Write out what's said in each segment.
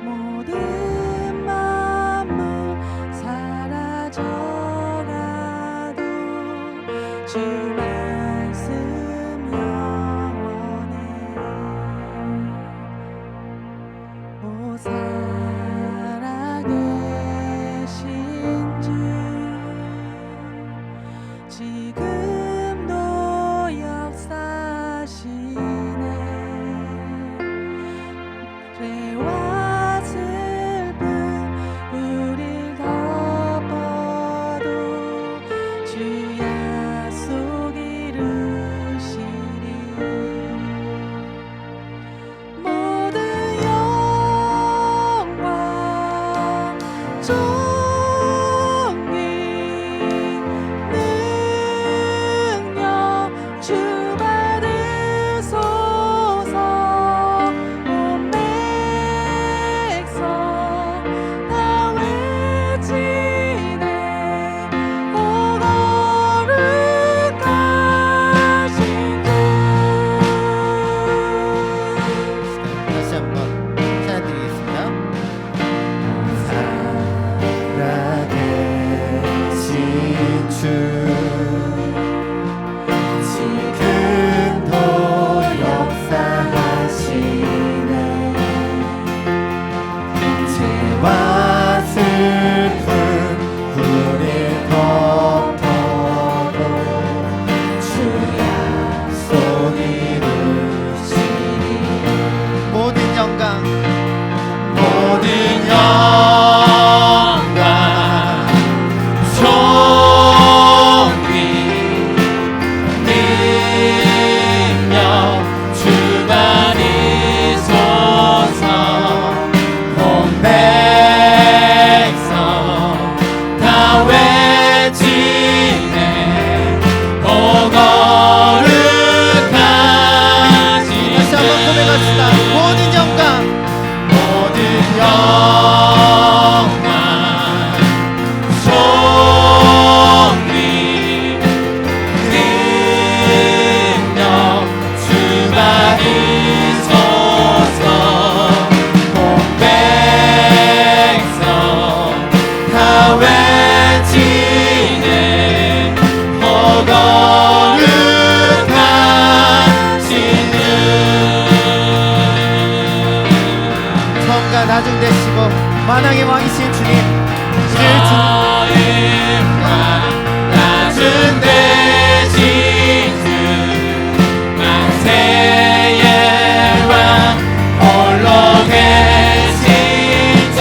모든 만물 사라져가도 주 말씀 영원해. 오 살아계신 주 지금도 역사하시네. 죄와 슬픔 우릴 덮어도 주 약속 이루시리. 모든 영광 존귀 능력 주 받으소서. 온 백성 다 외치네. 오 거룩하신 주. 다시 한번 찬양드리겠습니다. 살아계신 주 지금도 역사하시네. 죄와 슬픔 우릴 덮어도 주 약속 이루시니. 모든 영광 모든 영광 존귀 능력 주 받으소서. 온 백성 다 외치네. 오 거룩하신 다시 한번 고백합시다. 모든 영광 모든 영광 존귀 능력 주 받으소서. 온 백성 다 외치네. 오 거룩하신 주. 성가 나중 되시고 만왕의 왕이신 주님, 나중 되신 주, 만세의 왕 홀로 계신 주,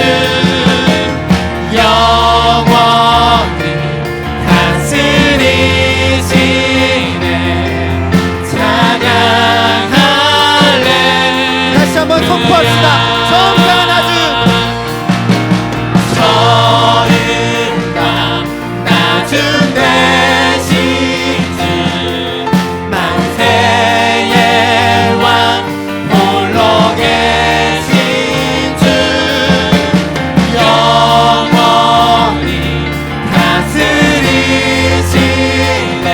영원히 다스리시네. 찬양할래. 다시 한번 선포합시다. 성가 나중 나중 되신 주, 만세의 왕 홀로 계신 주, 영원히 다스리시네.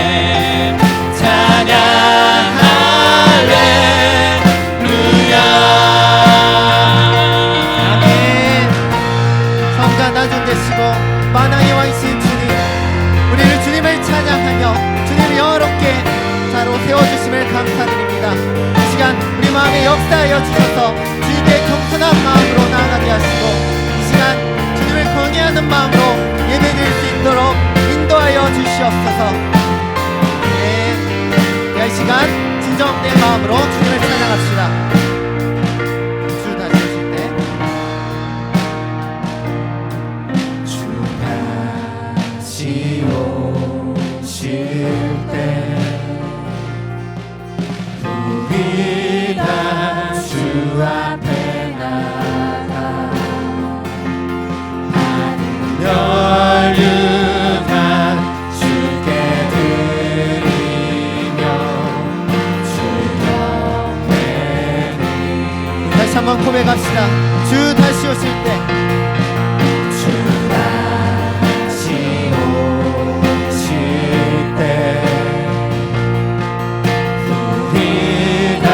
찬양할렐루야. 아멘. 성가 나중 되시고 만왕의 왕이신 주님, 우리는 주님을 찬양하며 주님을 여롭게 자로 세워주심을 감사드립니다. 이 시간 우리 마음에 역사하여 주셔서 주님의 겸손한 마음으로 나아가게 하시고, 이 시간 주님을 경외하는 마음으로 예배드릴 수 있도록 인도하여 주시옵소서. 네, 이 시간 진정된 마음으로 주님을 찬양합시다. 줄 다시 오실 때 다시 오실 때 우리 다 주 앞에 나가 하늘 열류가 주께 드리며 주 옆에 다시 한번 고백합시다. 주 다시 오실 때 주 다시 오실 때 우리 다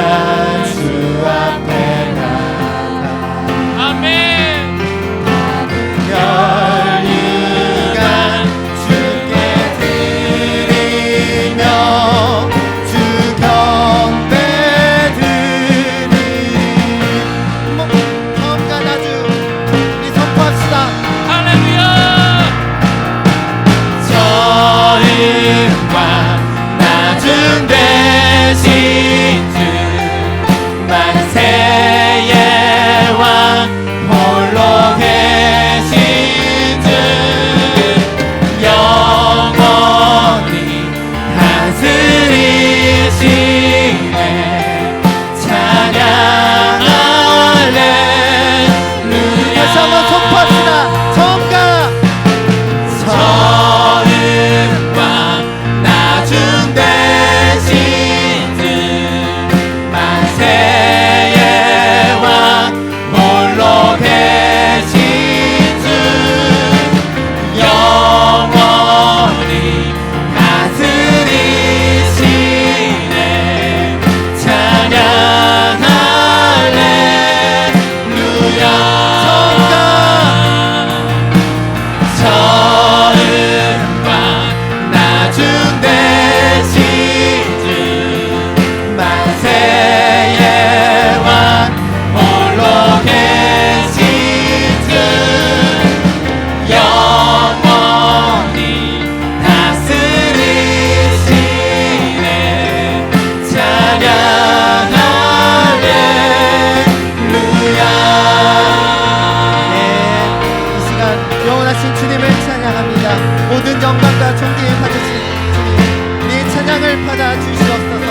모든 영광과 존귀를 받으신 주님, 우리의 찬양을 받아 주시옵소서.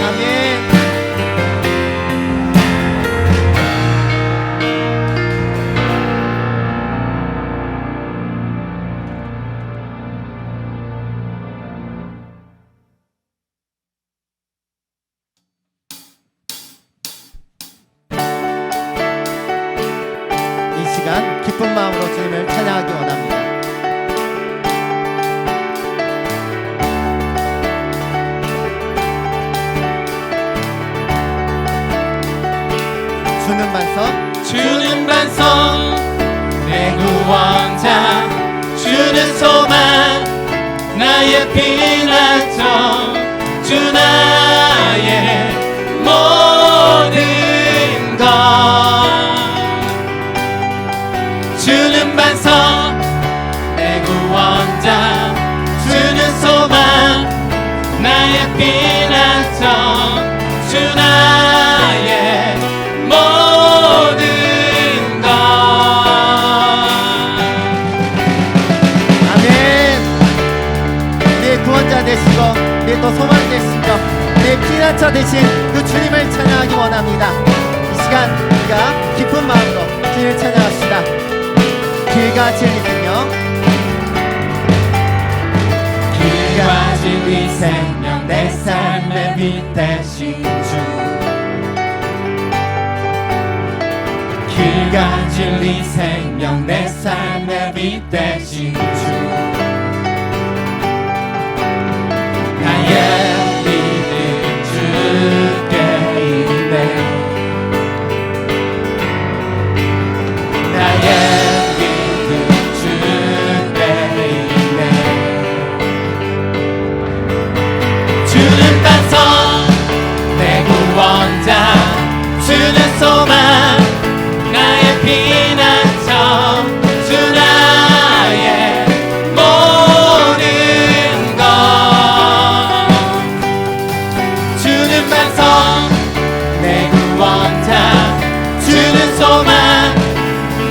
아멘. 이 시간 기쁜 마음으로 주님을 찬양하기 원합니다. 주는 반석, 주는 반석 내 구원자, 주는 소망 나의 피난처, 주 나의 모든 것. 주는 반석 내 구원자, 주는 소망 나의 피난처, 주 나의 모든 것. 아멘. 내 구원자 되시고 내 또 소망 되시고 내 피난처 되신 그 주님을 찬양하기 원합니다. 이 시간 우리가 기쁜 마음으로 주님을 찬양합시다. 길과 진리 생명, 길과 진리 생명 내 삶의 빛 되신 주. 길과 진리 생명 내 삶의 빛 되신 주. 나의 믿음 주께 있네. 나의 믿음 주께 있네. 주는 반석 내 구원자, 주는 소망 나의 피난처, 주 나의 모든 것. 주는 반석 내 구원자, 주는 소망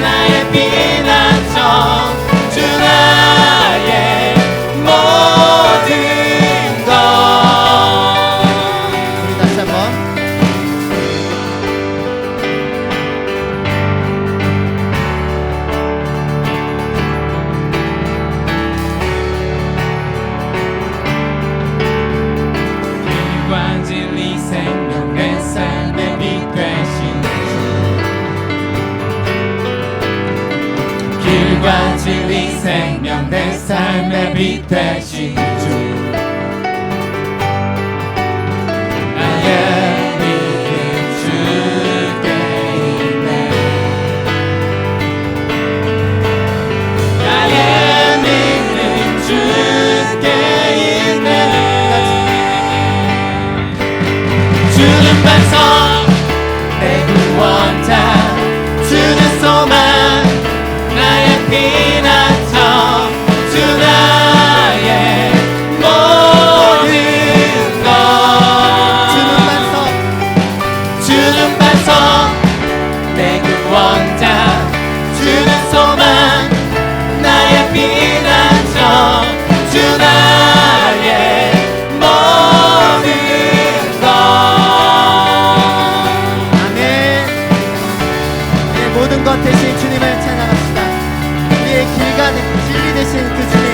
나의 피난처, 주 나의 모든 것. 우리 다시 한번 길과 진리 생명 내 삶의 빛 되신 주. 길과 진리 생명 내 삶의 빛 되신 주. 나의 믿음 주께 있네. 나의 믿음 주께 있네. 주는 반석 내 구원자, 주는 소망 나의 피난처, 주 나의 모든 것. 주는 반석, 주는 반석 내 구원자, 주는 소망 나의 피난처, 주 나의 모든 것. 아멘. 내 모든 것 대신 주님을 찬양합시다. 우리의 길과 진리 되신 그 주님,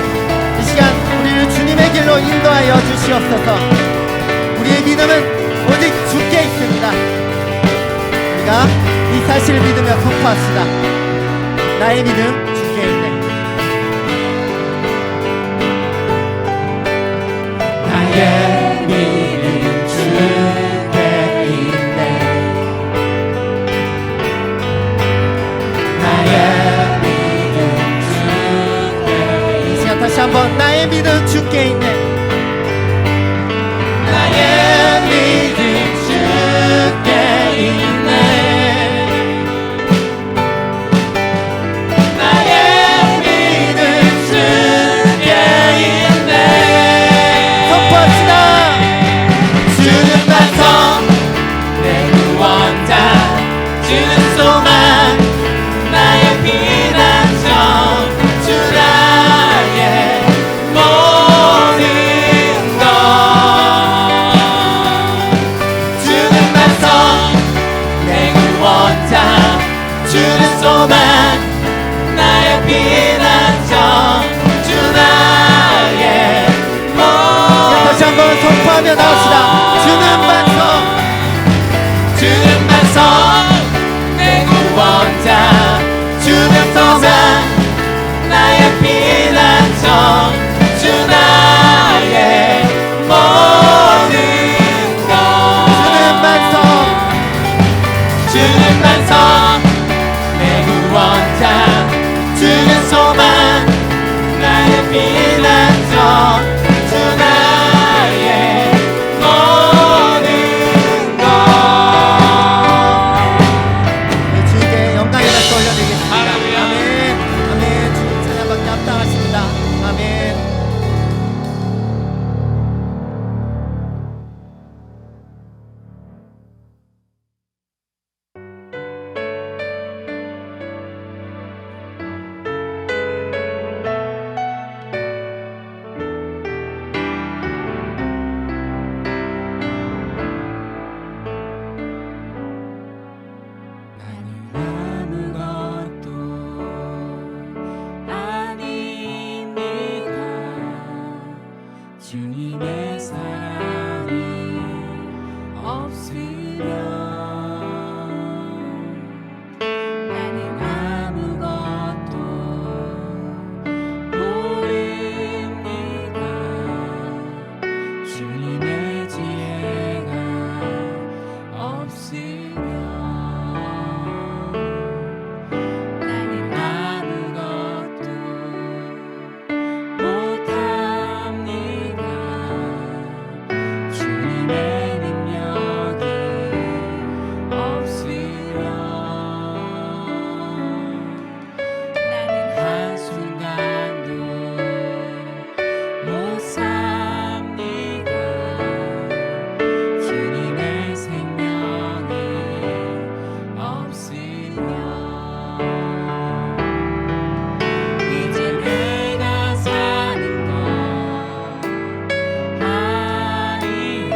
이 시간 우리를 주님의 길로 인도하여 주시옵소서. 우리의 믿음은 오직 주께 있습니다. 우리가 이 사실을 믿으며 선포합시다. 나의 믿음 주께 있네. 나의 믿음 주께 있네. 나의 믿음 주께 이 시간 다시 한번 나의 믿음 주께 있네. 나의 믿음 주께 있네. 나의 믿음 주께 있네. 선포합시다. 소망 나의 피난처 주 나의 모든 다시 한번 선포하며 나옵시다. 주는 반석, 주는 반석 내 구원자 주는 소망 나의 피난처 주 나의 모든 주는 것 반석, 주는 반석 내 구원자 주는 소망 나의 피난처 주 나의 모든 것. 네, 주님께 영광의 박수 올려드리겠습니다. 할렐루야. 아멘, 아멘. 주님 찬양받기 합당하십니다. 아멘. 아무것도 아닙니다. 주님의 사랑이 없으면 나는 아무것도 모릅니다. 주님의 지혜가 없으면 나는 아무것도 못합니다. 주님의 능력이 없으면 나는 한순간도 못 삽니다. 주님의 생명이 없으면 이제 내가 사는 건 아니요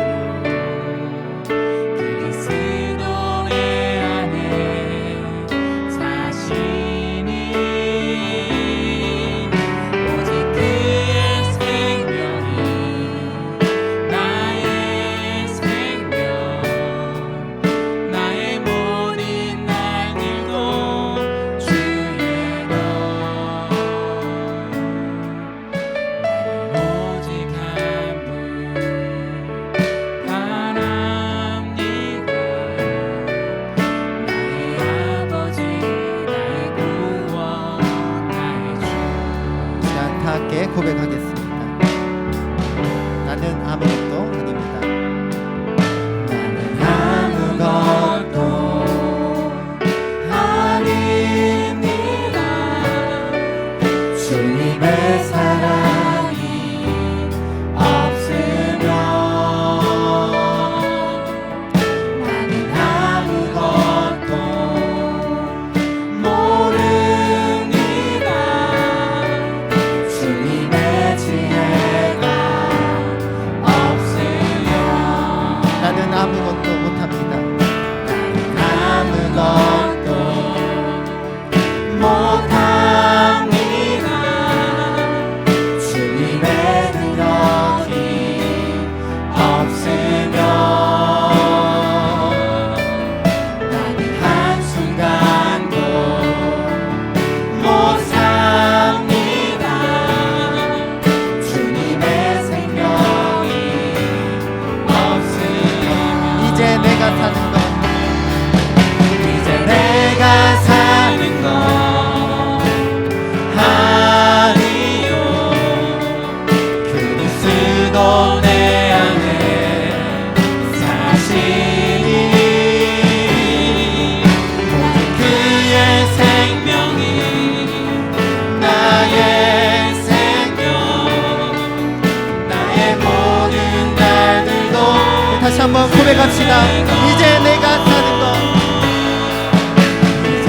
그리스도의 안에 사시니 오직 그의 생명이 나의 생명 나의 모든 날들도 주의 것 나는 오직 한분 바랍니다. 나의 아버지 나의 구원 나의 주 시간 다 함께 고백하겠습니다. 나는 아무것도 아닙니다. 나는 아무것도 아닙니다. 주님의 사랑이 없으면 나는 아무것도 모릅니다. 주님의 지혜가 없으면 나는 아무것도 못합니다. 아무것도 못합니다. 주님의 능력이 없으면 나는 한순간도 못 삽니다. 주님의 생명이 없으면 이제 내가 사는 것, 이제 내가 사는 건 아니요 그리스도 내 안에 사시니 오직 그의 생명이 나의 생명 나의 모든 날들도 다시 한번 고백합시다. 이제 내가 사는 것, 이제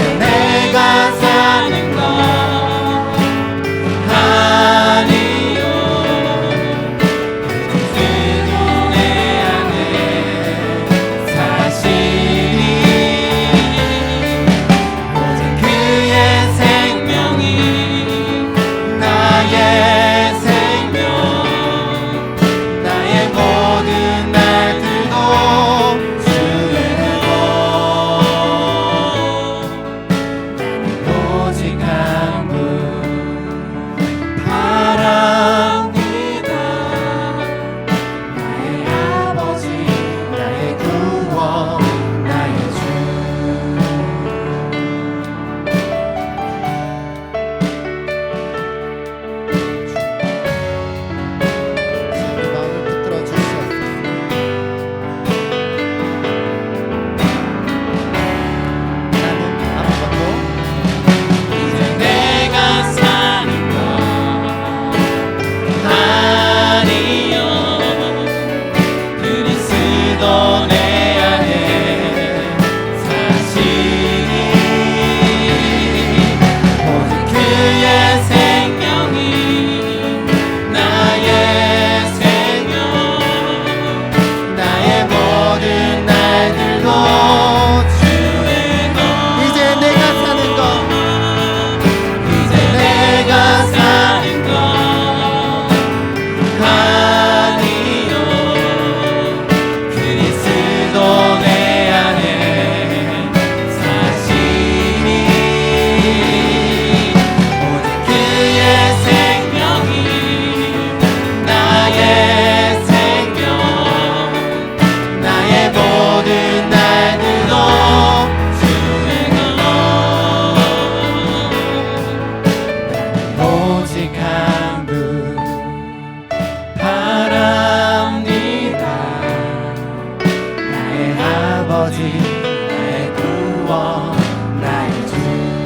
아버지 나의 구원 나의 주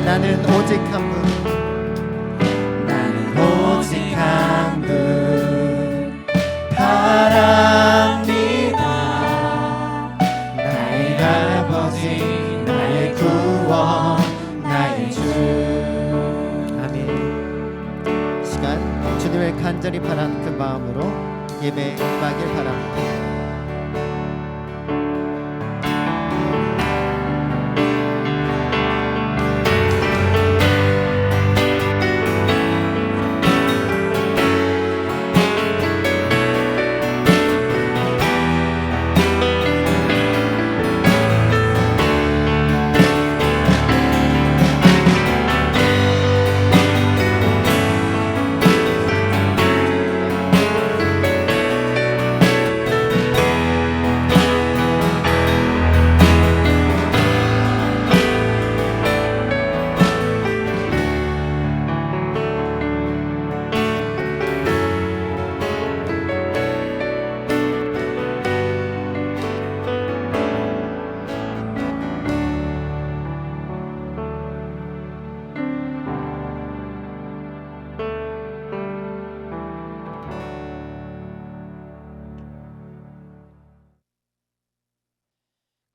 나는 오직 한 분, 나는 오직 한 분 바랍니다. 나의 아버지 나의 구원 나의 주. 아멘. 이 시간 주님을 간절히 바라는 그 마음으로 예배 임하길 바랍니다.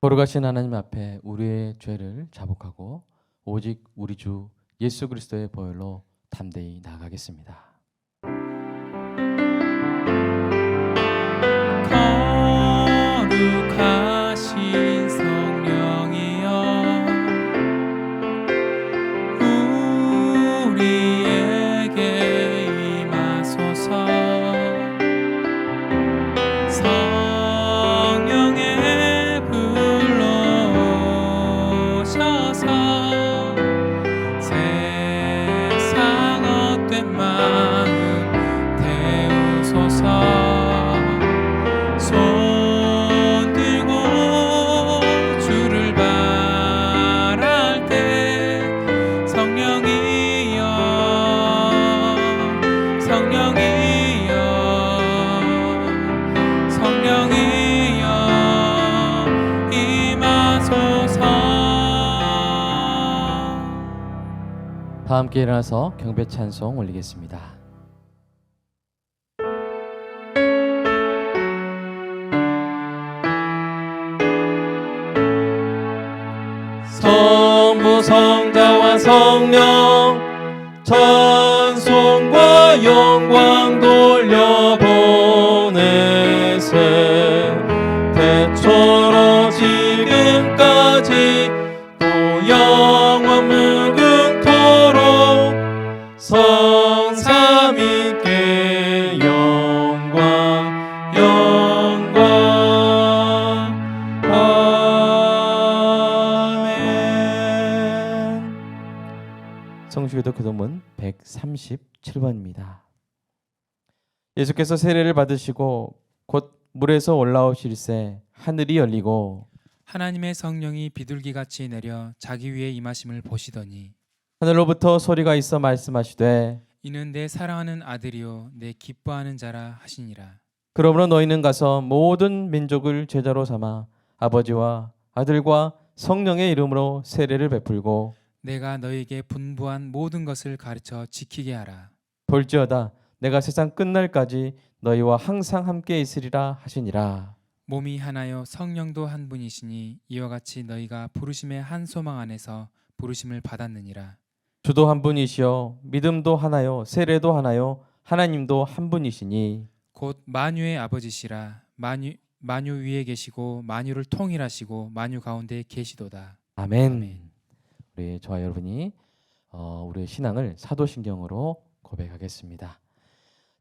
거룩하신 하나님 앞에 우리의 죄를 자복하고 오직 우리 주 예수 그리스도의 보혈로 담대히 나아가겠습니다. 거룩하신 성령이여 우리에게 임하소서. 성령의 불로 오셔서 세상 헛된 마음 태우소서. 손 들고 주를 바랄 때 성령이여 성령이여 성령이여 임하소서. 다 함께 일어나서 경배 찬송 올리겠습니다. 성부 성자와 성령 찬송과 영광 돌려보내세. 대초로 지금까지 또 영원 무궁토록 성삼위께 영광 영광. 성수기도 교도문 137번입니다. 예수께서 세례를 받으시고 곧 물에서 올라오실새 하늘이 열리고 하나님의 성령이 비둘기같이 내려 자기 위에 임하심을 보시더니 하늘로부터 소리가 있어 말씀하시되 이는 내 사랑하는 아들이요 내 기뻐하는 자라 하시니라. 그러므로 너희는 가서 모든 민족을 제자로 삼아 아버지와 아들과 성령의 이름으로 세례를 베풀고 내가 너희에게 분부한 모든 것을 가르쳐 지키게 하라. 볼지어다 내가 세상 끝날까지 너희와 항상 함께 있으리라 하시니라. 몸이 하나요 성령도 한 분이시니 이와 같이 너희가 부르심의 한 소망 안에서 부르심을 받았느니라. 주도 한 분이시요 믿음도 하나요 세례도 하나요 하나님도 한 분이시니 곧 만유의 아버지시라. 만유 위에 계시고 만유를 통일하시고 만유 가운데 계시도다. 아멘. 아멘. 우리 저와 여러분이 우리의 신앙을 사도신경으로 고백하겠습니다.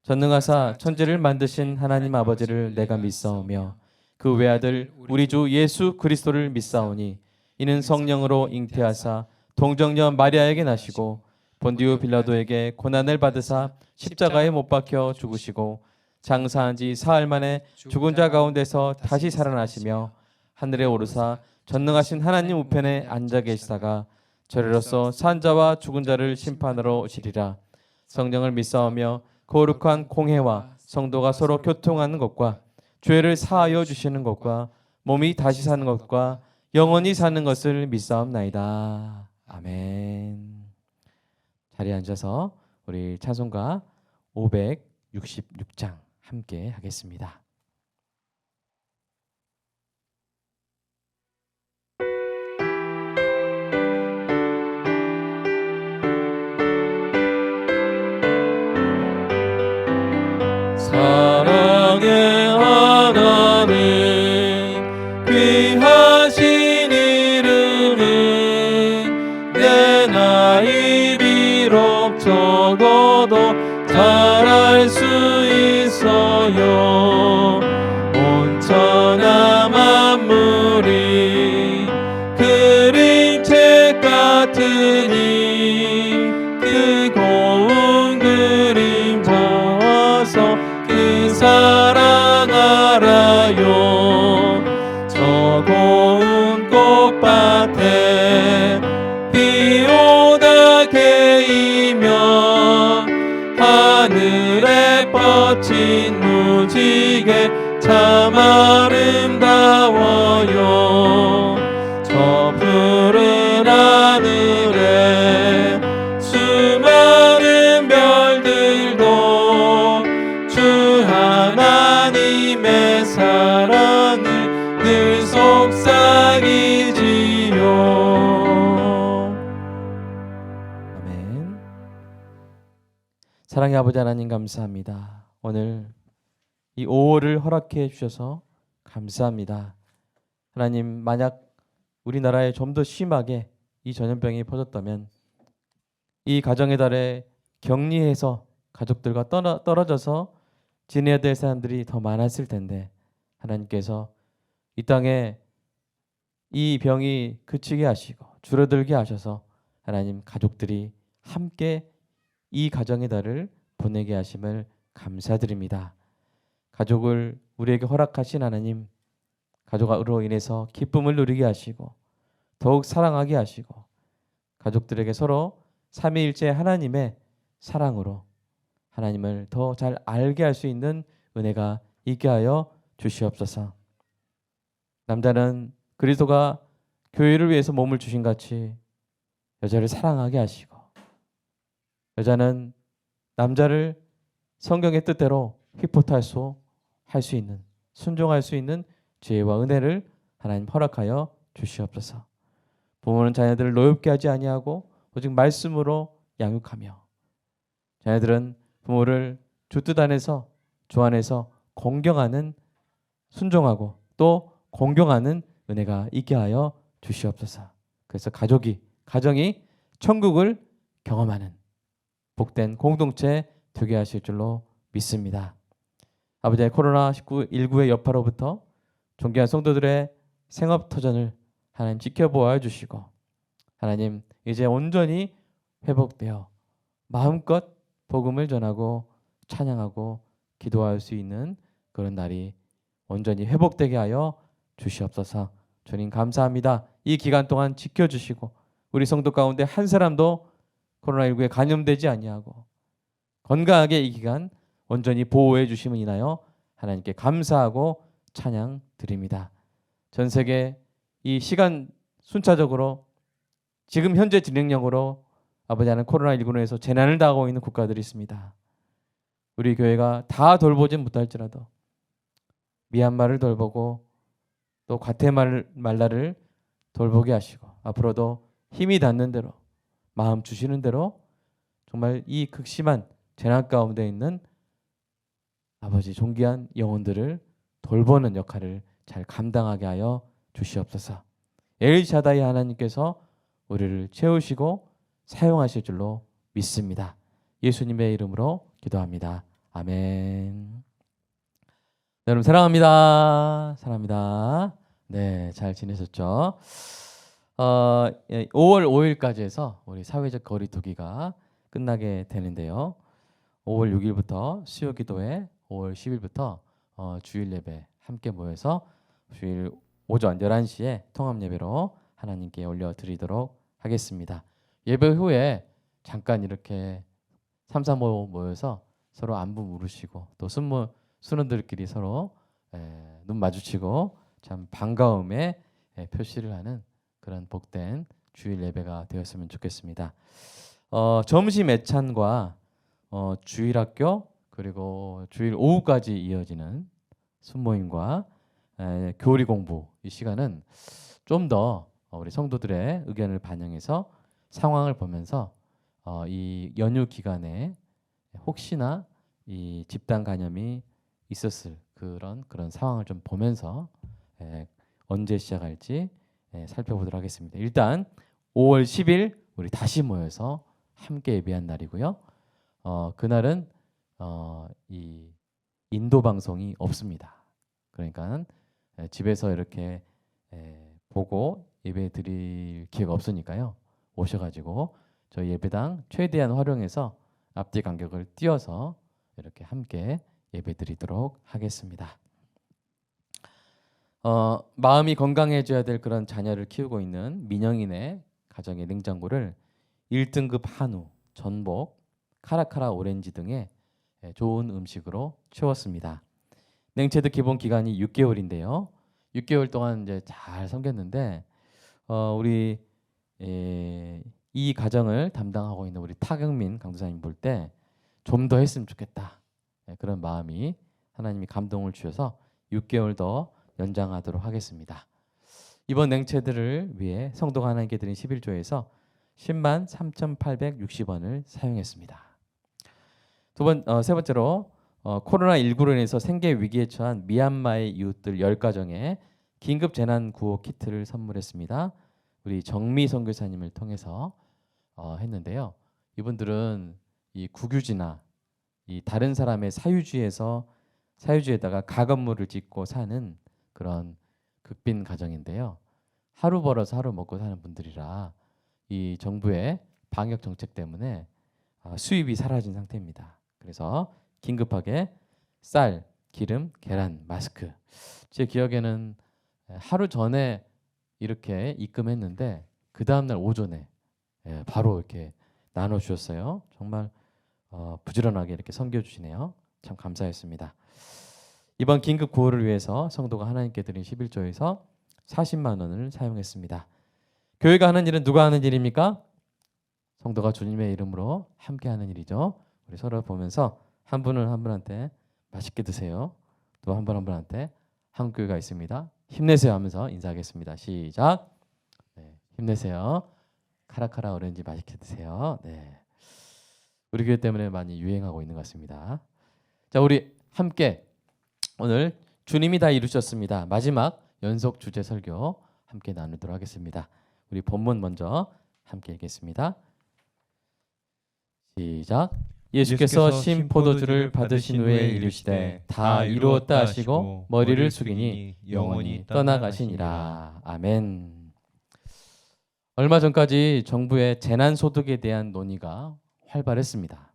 전능하사 천지를 만드신 하나님 아버지를 내가 믿사오며 그 외아들 우리 주 예수 그리스도를 믿사오니 이는 성령으로 잉태하사 동정녀 마리아에게 나시고 본디오 빌라도에게 고난을 받으사 십자가에 못 박혀 죽으시고 장사한 지 사흘 만에 죽은 자 가운데서 다시 살아나시며 하늘에 오르사 전능하신 하나님 우편에 앉아 계시다가 저리로서 산 자와 죽은 자를 심판하러 오시리라. 성령을 믿사오며 거룩한 공회와 성도가 서로 교통하는 것과 죄를 사하여 주시는 것과 몸이 다시 사는 것과 영원히 사는 것을 믿사옵나이다. 아멘. 자리에 앉아서 우리 찬송가 566장 함께 하겠습니다. 사랑의 하나님 귀하신 이름은 내 나이 비록 적어도 잘할 수 있어요. 온 천하 만물이 그림책 같으니 그 고운 그림 보아서 그 사랑 알아요. 저 고운 꽃밭에 비 오다 개이면 하늘에 뻗친 무지개 참 아름다워요. 저 푸른 하늘에 수많은 별들도 주 하나님의 사랑을 늘 속삭이지요. 아멘. 사랑의 아버지 하나님 감사합니다. 오늘 이 5월을 허락해 주셔서 감사합니다. 하나님, 만약 우리나라에 좀 더 심하게 이 전염병이 퍼졌다면 이 가정의 달에 격리해서 가족들과 떨어져서 지내야 될 사람들이 더 많았을 텐데 하나님께서 이 땅에 이 병이 그치게 하시고 줄어들게 하셔서 하나님 가족들이 함께 이 가정의 달을 보내게 하심을 감사드립니다. 가족을 우리에게 허락하신 하나님, 가족으로 인해서 기쁨을 누리게 하시고 더욱 사랑하게 하시고 가족들에게 서로 삼위일체 하나님의 사랑으로 하나님을 더 잘 알게 할 수 있는 은혜가 있게 하여 주시옵소서. 남자는 그리스도가 교회를 위해서 몸을 주신 같이 여자를 사랑하게 하시고 여자는 남자를 성경의 뜻대로 할 수 있는 순종할 수 있는 지혜와 은혜를 하나님 허락하여 주시옵소서. 부모는 자녀들을 노엽게 하지 아니하고 오직 말씀으로 양육하며 자녀들은 부모를 주 뜻 안에서 주 안에서 공경하는 순종하고 또 공경하는 은혜가 있게 하여 주시옵소서. 그래서 가정이 천국을 경험하는 복된 공동체 되게 하실 줄로 믿습니다. 아버지의 코로나19의 여파로부터 존귀한 성도들의 생업터전을 하나님 지켜보아 주시고 하나님 이제 온전히 회복되어 마음껏 복음을 전하고 찬양하고 기도할 수 있는 그런 날이 온전히 회복되게 하여 주시옵소서. 주님 감사합니다. 이 기간 동안 지켜주시고 우리 성도 가운데 한 사람도 코로나19에 감염되지 아니하고 건강하게 이 기간 온전히 보호해 주심을 인하여 하나님께 감사하고 찬양 드립니다. 전 세계 이 시간 순차적으로 지금 현재 진행형으로 아버지 하나님 코로나19로 해서 재난을 당하고 있는 국가들이 있습니다. 우리 교회가 다 돌보진 못할지라도 미얀마를 돌보고 또 과테말라를 돌보게 하시고 앞으로도 힘이 닿는 대로 마음 주시는 대로 정말 이 극심한 재난 가운데 있는 아버지 존귀한 영혼들을 돌보는 역할을 잘 감당하게 하여 주시옵소서. 엘샤다이 하나님께서 우리를 채우시고 사용하실 줄로 믿습니다. 예수님의 이름으로 기도합니다. 아멘. 여러분 사랑합니다. 사랑합니다. 네, 잘 지내셨죠? 5월 5일까지 해서 우리 사회적 거리두기가 끝나게 되는데요. 5월 6일부터 수요 기도회, 5월 10일부터 주일 예배 함께 모여서 주일 오전 11시에 통합 예배로 하나님께 올려드리도록 하겠습니다. 예배 후에 잠깐 이렇게 3, 4, 5 모여서 서로 안부 물으시고 또 순원들끼리 서로 눈 마주치고 참 반가움의 표시를 하는 그런 복된 주일 예배가 되었으면 좋겠습니다. 점심 애찬과 주일학교 그리고 주일 오후까지 이어지는 순모임과 교리 공부 이 시간은 좀 더 우리 성도들의 의견을 반영해서 상황을 보면서 이 연휴 기간에 혹시나 이 집단 감염이 있었을 그런 상황을 좀 보면서 언제 시작할지 살펴보도록 하겠습니다. 일단 5월 10일 우리 다시 모여서 함께 예배한 날이고요. 그날은 이 인도 방송이 없습니다. 그러니까 집에서 이렇게 보고 예배 드릴 기회가 없으니까요. 오셔가지고 저희 예배당 최대한 활용해서 앞뒤 간격을 띄워서 이렇게 함께 예배 드리도록 하겠습니다. 마음이 건강해져야 될 그런 자녀를 키우고 있는 민영이네 가정의 냉장고를 1등급 한우, 전복, 카라카라 오렌지 등의 좋은 음식으로 채웠습니다. 냉채드 기본 기간이 6개월인데요. 6개월 동안 이제 잘 섬겼는데 우리 이 가정을 담당하고 있는 우리 타경민 강도사님 볼 때 좀 더 했으면 좋겠다. 그런 마음이 하나님이 감동을 주셔서 6개월 더 연장하도록 하겠습니다. 이번 냉채들을 위해 성도가 하나님께 드린 11조에서 10만 3,860원을 사용했습니다. 세 번째로 코로나19로 인해서 생계 위기에 처한 미얀마의 이웃들 10가정에 긴급 재난 구호 키트를 선물했습니다. 우리 정미 선교사님을 통해서 했는데요. 이분들은 이 국유지나 이 다른 사람의 사유지에다가 가건물을 짓고 사는 그런 극빈 가정인데요. 하루 벌어서 하루 먹고 사는 분들이라 이 정부의 방역 정책 때문에 수입이 사라진 상태입니다. 그래서 긴급하게 쌀, 기름, 계란, 마스크. 제 기억에는 하루 전에 이렇게 입금했는데 그 다음날 오전에 바로 이렇게 나눠주셨어요. 정말 부지런하게 이렇게 섬겨주시네요. 참 감사했습니다. 이번 긴급 구호를 위해서 성도가 하나님께 드린 11조에서 40만 원을 사용했습니다. 교회가 하는 일은 누가 하는 일입니까? 성도가 주님의 이름으로 함께 하는 일이죠. 우리 서로 보면서 한 분은 한 분한테 맛있게 드세요. 또 한 분 한 분한테 한국 교회가 있습니다. 힘내세요 하면서 인사하겠습니다. 시작. 힘내세요. 카라카라 오렌지 맛있게 드세요. 우리 교회 때문에 많이 유행하고 있는 것 같습니다. 자, 우리 함께 오늘 주님이 다 이루셨습니다. 마지막 연속 주제 설교 함께 나누도록 하겠습니다. 우리 본문 먼저 함께 읽겠습니다. 시작. 예수께서 신 포도주를 받으신 후에 이르시되 다 이루었다 하시고 머리를 숙이니 영원히 떠나가시니라. 아멘. 얼마 전까지 정부의 재난소득에 대한 논의가 활발했습니다.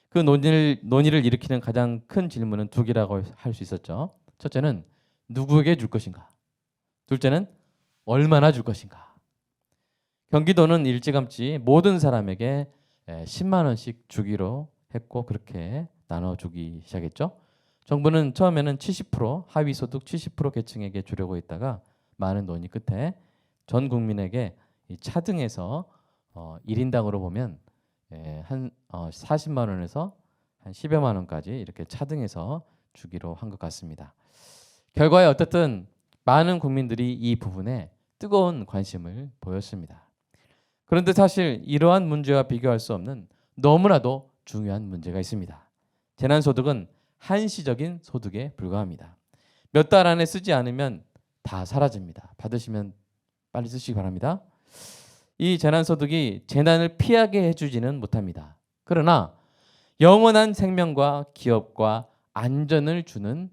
그 논의를 일으키는 가장 큰 질문은 두 개라고 할 수 있었죠. 첫째는 누구에게 줄 것인가? 둘째는 얼마나 줄 것인가? 경기도는 일찌감치 모든 사람에게 10만 원씩 주기로 했고 그렇게 나눠주기 시작했죠. 정부는 처음에는 70% 하위 소득 70% 계층에게 주려고 했다가 많은 논의 끝에 전 국민에게 이 차등해서 1인당으로 보면 한 40만 원에서 한 10여만 원까지 이렇게 차등해서 주기로 한 것 같습니다. 결과에 어쨌든 많은 국민들이 이 부분에 뜨거운 관심을 보였습니다. 그런데 사실 이러한 문제와 비교할 수 없는 너무나도 중요한 문제가 있습니다. 재난소득은 한시적인 소득에 불과합니다. 몇 달 안에 쓰지 않으면 다 사라집니다. 받으시면 빨리 쓰시기 바랍니다. 이 재난소득이 재난을 피하게 해주지는 못합니다. 그러나 영원한 생명과 기업과 안전을 주는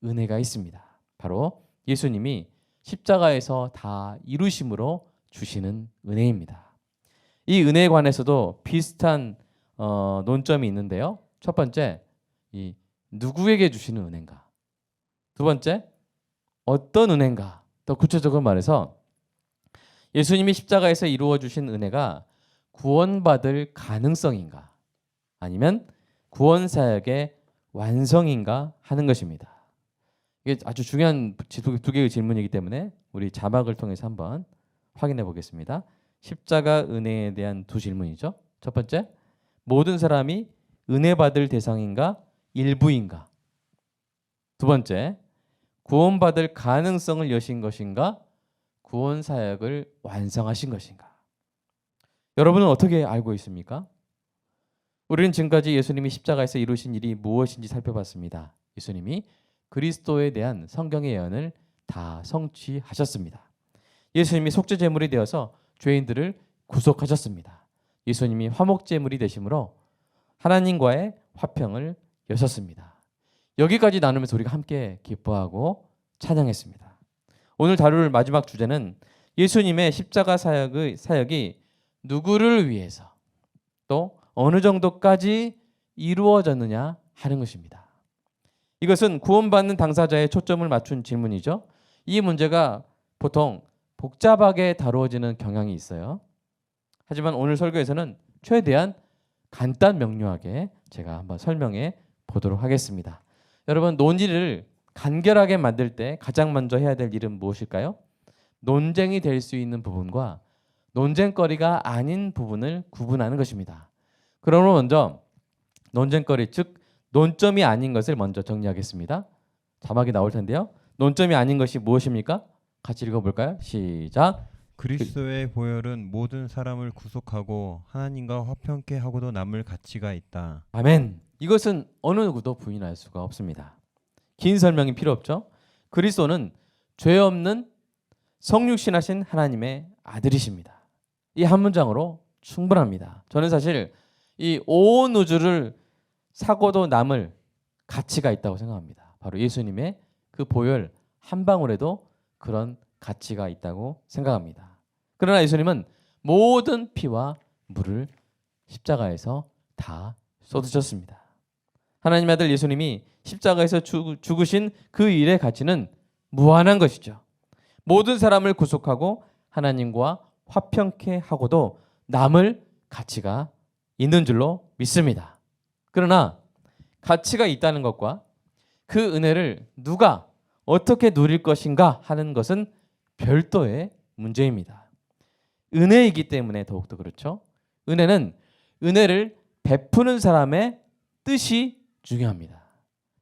은혜가 있습니다. 바로 예수님이 십자가에서 다 이루심으로 주시는 은혜입니다. 이 은혜에 관해서도 비슷한 논점이 있는데요. 첫 번째, 이 누구에게 주시는 은혜인가? 두 번째, 어떤 은혜인가? 더 구체적으로 말해서 예수님이 십자가에서 이루어 주신 은혜가 구원받을 가능성인가? 아니면 구원 사역의 완성인가 하는 것입니다. 이게 아주 중요한 두 개의 질문이기 때문에 우리 자막을 통해서 한번 확인해 보겠습니다. 십자가 은혜에 대한 두 질문이죠. 첫 번째, 모든 사람이 은혜 받을 대상인가 일부인가? 두 번째, 구원받을 가능성을 여신 것인가 구원 사역을 완성하신 것인가? 여러분은 어떻게 알고 있습니까? 우리는 지금까지 예수님이 십자가에서 이루신 일이 무엇인지 살펴봤습니다. 예수님이 그리스도에 대한 성경의 예언을 다 성취하셨습니다. 예수님이 속죄 제물이 되어서 죄인들을 구속하셨습니다. 예수님이 화목 제물이 되심으로 하나님과의 화평을 여셨습니다. 여기까지 나누면서 우리가 함께 기뻐하고 찬양했습니다. 오늘 다룰 마지막 주제는 예수님의 십자가 사역이 누구를 위해서 또 어느 정도까지 이루어졌느냐 하는 것입니다. 이것은 구원받는 당사자의 초점을 맞춘 질문이죠. 이 문제가 보통 복잡하게 다루어지는 경향이 있어요. 하지만 오늘 설교에서는 최대한 간단 명료하게 제가 한번 설명해 보도록 하겠습니다. 여러분, 논의를 간결하게 만들 때 가장 먼저 해야 될 일은 무엇일까요? 논쟁이 될 수 있는 부분과 논쟁거리가 아닌 부분을 구분하는 것입니다. 그러므로 먼저 논쟁거리, 즉 논점이 아닌 것을 먼저 정리하겠습니다. 자막이 나올 텐데요. 논점이 아닌 것이 무엇입니까? 같이 읽어볼까요? 시작. 그리스도의 보혈은 모든 사람을 구속하고 하나님과 화평케 하고도 남을 가치가 있다. 아멘. 이것은 어느 누구도 부인할 수가 없습니다. 긴 설명이 필요 없죠. 그리스도는 죄 없는 성육신하신 하나님의 아들이십니다. 이 한 문장으로 충분합니다. 저는 사실 이 온 우주를 사고도 남을 가치가 있다고 생각합니다. 바로 예수님의 그 보혈 한 방울에도 그런 가치가 있다고 생각합니다. 그러나 예수님은 모든 피와 물을 십자가에서 다 쏟으셨습니다. 하나님의 아들 예수님이 십자가에서 죽으신 그 일의 가치는 무한한 것이죠. 모든 사람을 구속하고 하나님과 화평케 하고도 남을 가치가 있는 줄로 믿습니다. 그러나 가치가 있다는 것과 그 은혜를 누가 어떻게 누릴 것인가 하는 것은 별도의 문제입니다. 은혜이기 때문에 더욱더 그렇죠. 은혜를 베푸는 사람의 뜻이 중요합니다.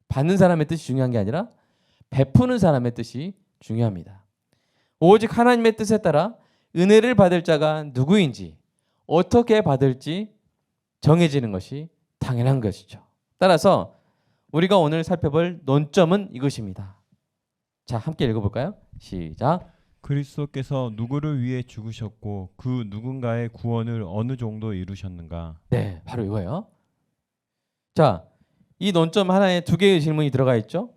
받는 사람의 뜻이 중요한 게 아니라 베푸는 사람의 뜻이 중요합니다. 오직 하나님의 뜻에 따라 은혜를 받을 자가 누구인지 어떻게 받을지 정해지는 것이 당연한 것이죠. 따라서 우리가 오늘 살펴볼 논점은 이것입니다. 자, 함께 읽어볼까요? 시작. 그리스도께서 누구를 위해 죽으셨고 그 누군가의 구원을 어느 정도 이루셨는가? 네, 바로 이거예요. 자, 이 논점 하나에 두 개의 질문이 들어가 있죠.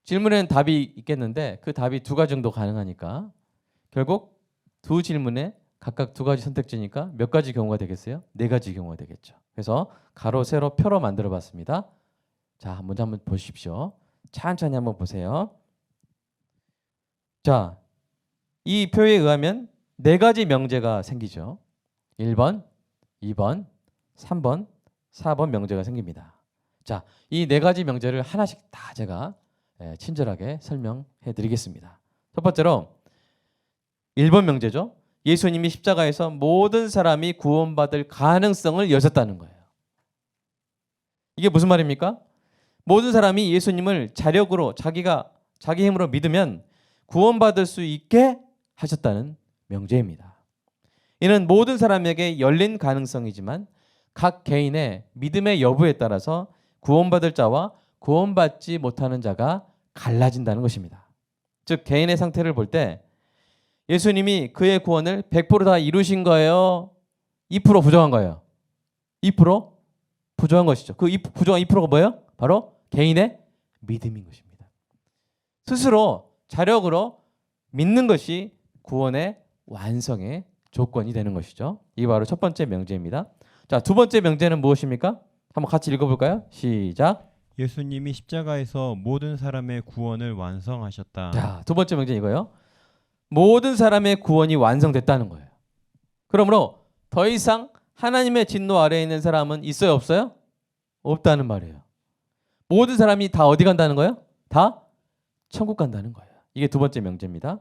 질문에는 답이 있겠는데 그 답이 두 가지 정도 가능하니까 결국 두 질문에 각각 두 가지 선택지니까 몇 가지 경우가 되겠어요? 네 가지 경우가 되겠죠. 그래서 가로, 세로, 표로 만들어 봤습니다. 자, 먼저 한번 보십시오. 천천히 한번 보세요. 자, 이 표에 의하면 네 가지 명제가 생기죠. 1번, 2번, 3번, 4번 명제가 생깁니다. 자, 이 네 가지 명제를 하나씩 다 제가 친절하게 설명해 드리겠습니다. 첫 번째로 1번 명제죠. 예수님이 십자가에서 모든 사람이 구원받을 가능성을 여셨다는 거예요. 이게 무슨 말입니까? 모든 사람이 예수님을 자력으로 자기 힘으로 믿으면 구원받을 수 있게 하셨다는 명제입니다. 이는 모든 사람에게 열린 가능성이지만 각 개인의 믿음의 여부에 따라서 구원받을 자와 구원받지 못하는 자가 갈라진다는 것입니다. 즉 개인의 상태를 볼 때 예수님이 그의 구원을 100% 다 이루신 거예요? 2% 부정한 거예요? 2% 부정한 것이죠. 그 부정한 2%가 뭐예요? 바로 개인의 믿음인 것입니다. 스스로 자력으로 믿는 것이 구원의 완성의 조건이 되는 것이죠. 이게 바로 첫 번째 명제입니다. 자, 두 번째 명제는 무엇입니까? 한번 같이 읽어볼까요? 시작. 예수님이 십자가에서 모든 사람의 구원을 완성하셨다. 자, 두 번째 명제는 이거예요. 모든 사람의 구원이 완성됐다는 거예요. 그러므로 더 이상 하나님의 진노 아래에 있는 사람은 있어요, 없어요? 없다는 말이에요. 모든 사람이 다 어디 간다는 거예요? 다 천국 간다는 거예요. 이게 두 번째 명제입니다.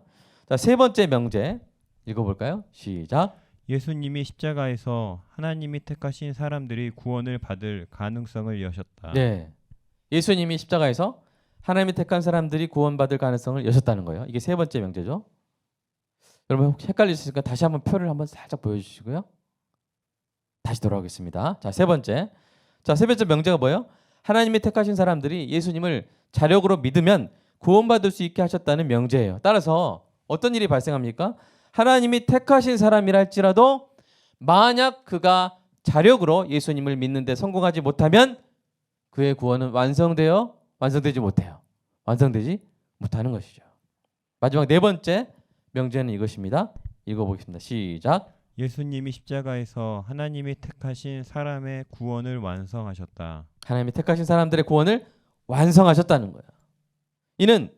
자, 세 번째 명제 읽어볼까요? 시작. 예수님이 십자가에서 하나님이 택하신 사람들이 구원을 받을 가능성을 여셨다. 네, 예수님이 십자가에서 하나님이 택한 사람들이 구원받을 가능성을 여셨다는 거예요. 이게 세 번째 명제죠. 여러분 혹시 헷갈리셨으니까 다시 한번 표를 한번 살짝 보여주시고요. 다시 돌아오겠습니다. 자, 세 번째. 자, 세 번째 명제가 뭐예요? 하나님이 택하신 사람들이 예수님을 자력으로 믿으면 구원받을 수 있게 하셨다는 명제예요. 따라서 어떤 일이 발생합니까? 하나님이 택하신 사람이라 할지라도 만약 그가 자력으로 예수님을 믿는데 성공하지 못하면 그의 구원은 완성되지 못해요. 완성되지 못하는 것이죠. 마지막 네 번째 명제는 이것입니다. 읽어보겠습니다. 시작. 예수님이 십자가에서 하나님이 택하신 사람의 구원을 완성하셨다. 하나님이 택하신 사람들의 구원을 완성하셨다는 거예요. 이는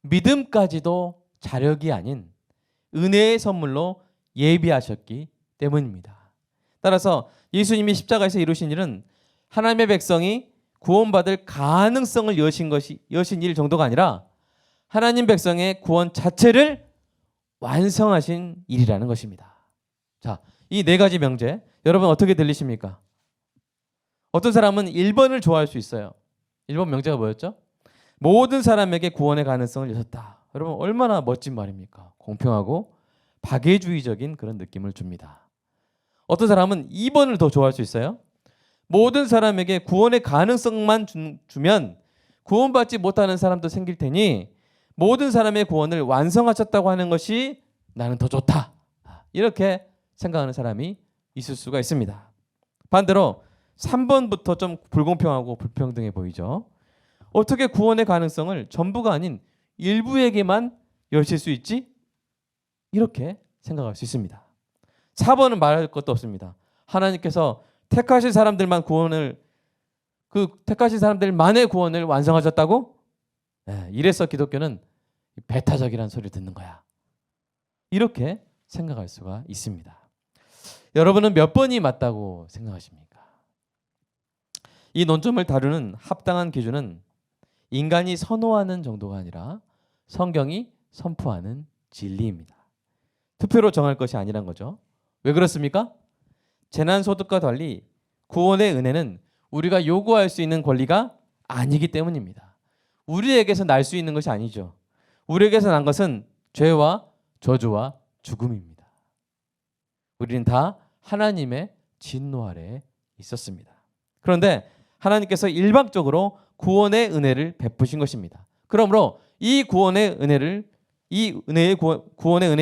믿음까지도 자력이 아닌 은혜의 선물로 예비하셨기 때문입니다. 따라서 예수님이 십자가에서 이루신 일은 하나님의 백성이 구원받을 가능성을 여신 일 정도가 아니라 하나님 백성의 구원 자체를 완성하신 일이라는 것입니다. 자, 이 네 가지 명제 여러분 어떻게 들리십니까? 어떤 사람은 1번을 좋아할 수 있어요. 1번 명제가 뭐였죠? 모든 사람에게 구원의 가능성을 여셨다. 여러분 얼마나 멋진 말입니까? 공평하고 박애주의적인 그런 느낌을 줍니다. 어떤 사람은 2번을 더 좋아할 수 있어요. 모든 사람에게 구원의 가능성만 주면 구원받지 못하는 사람도 생길 테니 모든 사람의 구원을 완성하셨다고 하는 것이 나는 더 좋다. 이렇게 생각하는 사람이 있을 수가 있습니다. 반대로 3번부터 좀 불공평하고 불평등해 보이죠. 어떻게 구원의 가능성을 전부가 아닌 일부에게만 여실 수 있지? 이렇게 생각할 수 있습니다. 4번은 말할 것도 없습니다. 하나님께서 택하신 사람들만 택하신 사람들만의 구원을 완성하셨다고? 네, 이래서 기독교는 배타적이라는 소리를 듣는 거야. 이렇게 생각할 수가 있습니다. 여러분은 몇 번이 맞다고 생각하십니까? 이 논점을 다루는 합당한 기준은 인간이 선호하는 정도가 아니라 성경이 선포하는 진리입니다. 투표로 정할 것이 아니란 거죠. 왜 그렇습니까? 재난소득과 달리 구원의 은혜는 우리가 요구할 수 있는 권리가 아니기 때문입니다. 우리에게서 날 수 있는 것이 아니죠. 우리에게서 난 것은 죄와 저주와 죽음입니다. 우리는 다 하나님의 진노 아래에 있었습니다. 그런데 하나님께서 일방적으로 구원의 은혜를 베푸신 것입니다. 그러므로 이 구원의 은혜에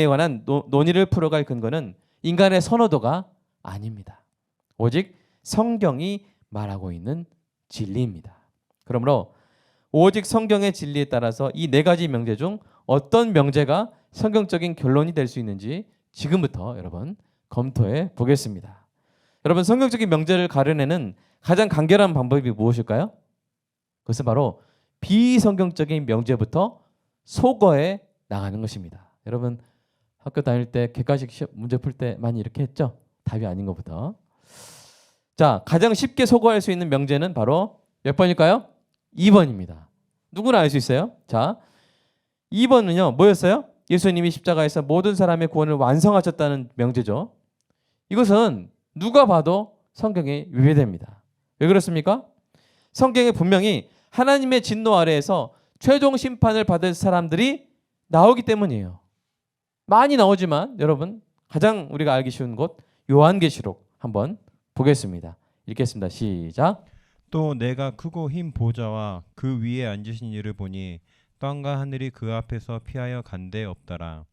관한 논의를 풀어갈 근거는 인간의 선호도가 아닙니다. 오직 성경이 말하고 있는 진리입니다. 그러므로 오직 성경의 진리에 따라서 이 네 가지 명제 중 어떤 명제가 성경적인 결론이 될 수 있는지 지금부터 여러분 검토해 보겠습니다. 여러분 성경적인 명제를 가려내는 가장 간결한 방법이 무엇일까요? 그것은 바로 비성경적인 명제부터 소거해 나가는 것입니다. 여러분 학교 다닐 때 객관식 문제 풀 때 많이 이렇게 했죠? 답이 아닌 것부터. 자, 가장 쉽게 소거할 수 있는 명제는 바로 몇 번일까요? 2번입니다. 누구나 알 수 있어요. 자, 2번은요 뭐였어요? 예수님이 십자가에서 모든 사람의 구원을 완성하셨다는 명제죠. 이것은 누가 봐도 성경에 위배됩니다. 왜 그렇습니까? 성경에 분명히 하나님의 진노 아래에서 최종 심판을 받을 사람들이 나오기 때문이에요. 많이 나오지만 여러분 가장 우리가 알기 쉬운 곳 요한계시록 한번 보겠습니다. 읽겠습니다. 시작. 또 내가 크고 흰 보좌와 그 위에 앉으신 이를 보니 땅과 하늘이 그 앞에서 피하여 간데 없더라.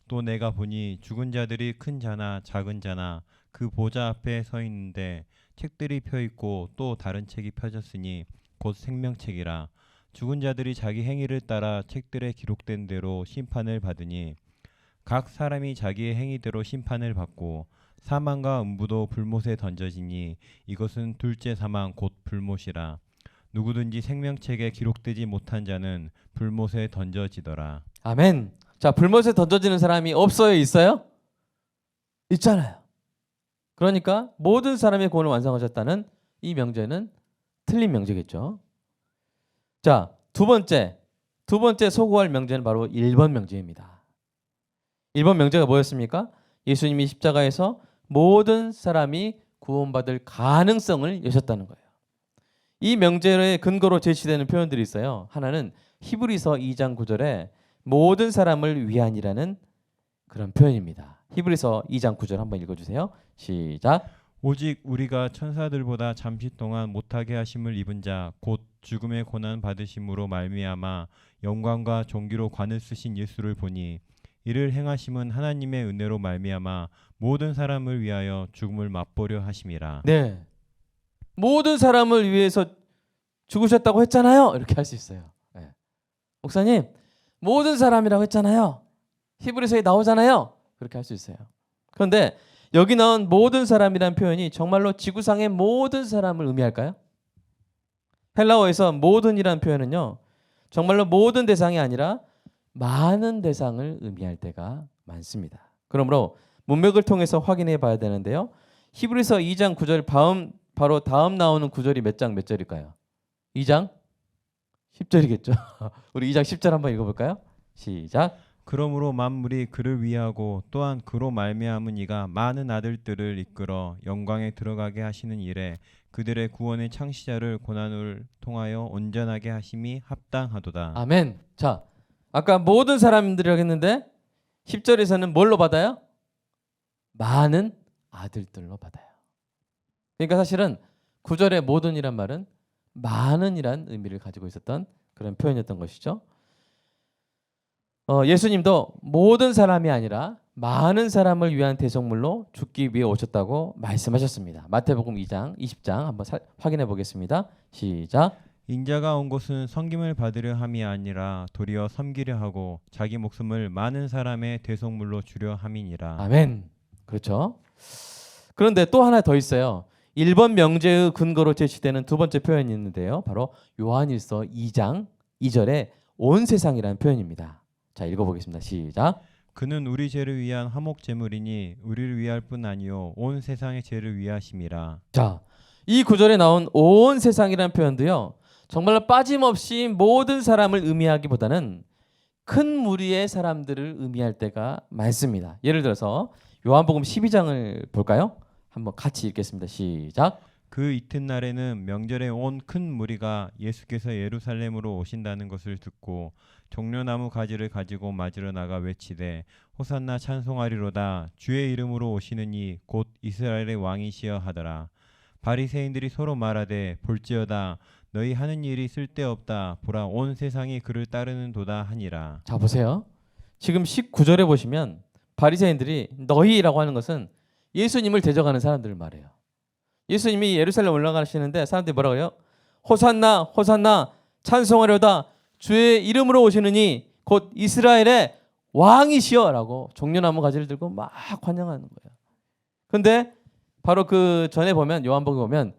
또 내가 보니 죽은 자들이 큰 자나 작은 자나 그 보좌 앞에 서 있는데 책들이 펴 있고 또 다른 책이 펴졌으니 곧 생명책이라. 죽은 자들이 자기 행위를 따라 책들에 기록된 대로 심판을 받으니 각 사람이 자기의 행위대로 심판을 받고 사망과 음부도 불못에 던져지니 이것은 둘째 사망 곧 불못이라. 누구든지 생명책에 기록되지 못한 자는 불못에 던져지더라. 아멘. 자, 불못에 던져지는 사람이 없어요? 있어요? 있잖아요. 그러니까 모든 사람의 구원을 완성하셨다는 이 명제는 틀린 명제겠죠. 자, 두 번째 소구할 명제는 바로 1번 명제입니다. 1번 명제가 뭐였습니까? 예수님이 십자가에서 모든 사람이 구원받을 가능성을 여셨다는 거예요. 이 명제의 근거로 제시되는 표현들이 있어요. 하나는 히브리서 2장 9절에 모든 사람을 위한이라는 그런 표현입니다. 히브리서 2장 9절 한번 읽어주세요. 시작. 오직 우리가 천사들보다 잠시 동안 못하게 하심을 입은 자 곧 죽음의 고난 받으심으로 말미암아 영광과 존귀로 관을 쓰신 예수를 보니 이를 행하심은 하나님의 은혜로 말미암아 모든 사람을 위하여 죽음을 맛보려 하심이라. 네. 모든 사람을 위해서 죽으셨다고 했잖아요. 이렇게 할 수 있어요. 네. 목사님, 모든 사람이라고 했잖아요. 히브리서에 나오잖아요. 그렇게 할 수 있어요. 그런데 여기 나온 모든 사람이라는 표현이 정말로 지구상의 모든 사람을 의미할까요? 헬라어에서 모든이라는 표현은요, 정말로 모든 대상이 아니라 많은 대상을 의미할 때가 많습니다. 그러므로 문맥을 통해서 확인해 봐야 되는데요. 히브리서 2장 9절 바로 다음 나오는 구절이 몇 장 몇 절일까요? 2장 10절이겠죠. 우리 2장 10절 한번 읽어볼까요? 시작. 그러므로 만물이 그를 위하고 또한 그로 말미암은 이가 많은 아들들을 이끌어 영광에 들어가게 하시는 일에 그들의 구원의 창시자를 고난을 통하여 온전하게 하심이 합당하도다. 아멘. 자, 아까 모든 사람들이라고 했는데 10절에서는 뭘로 받아요? 많은 아들들로 받아요. 그러니까 사실은 9절의 모든이란 말은 많은이란 의미를 가지고 있었던 그런 표현이었던 것이죠. 예수님도 모든 사람이 아니라 많은 사람을 위한 대속물로 죽기 위해 오셨다고 말씀하셨습니다. 마태복음 2장 20장 한번 확인해 보겠습니다. 시작. 인자가 온 것은 섬김을 받으려 함이 아니라 도리어 섬기려 하고 자기 목숨을 많은 사람의 대속물로 주려 함이니라. 아멘. 그렇죠. 그런데 또 하나 더 있어요. 1번 명제의 근거로 제시되는 두 번째 표현이 있는데요. 바로 요한일서 2장 2절에 온 세상이라는 표현입니다. 자, 읽어보겠습니다. 시작. 그는 우리 죄를 위한 화목 제물이니 우리를 위할 뿐 아니요 온 세상의 죄를 위하심이라. 자, 이 구절에 나온 온 세상이라는 표현도요, 정말로 빠짐없이 모든 사람을 의미하기보다는 큰 무리의 사람들을 의미할 때가 많습니다. 예를 들어서 요한복음 12장을 볼까요? 한번 같이 읽겠습니다. 시작. 그 이튿날에는 명절에 온 큰 무리가 예수께서 예루살렘으로 오신다는 것을 듣고 종려나무 가지를 가지고 맞으러 나가 외치되 호산나 찬송하리로다 주의 이름으로 오시는 이 곧 이스라엘의 왕이시여 하더라. 바리새인들이 서로 말하되 볼지어다 너희 하는 일이 쓸데없다 보라 온 세상이 그를 따르는 도다 하니라. 자, 보세요. 지금 19절에 보시면 바리새인들이 너희라고 하는 것은 예수님을 대적하는 사람들을 말해요. 예수님이 예루살렘 올라가시는데 사람들이 뭐라고 해요? 호산나 호산나 찬송하려다 주의 이름으로 오시느니 곧 이스라엘의 왕이시여 라고 종려나무 가지를 들고 막 환영하는 거예요. 근데 바로 그 전에 보면 요한복음 보면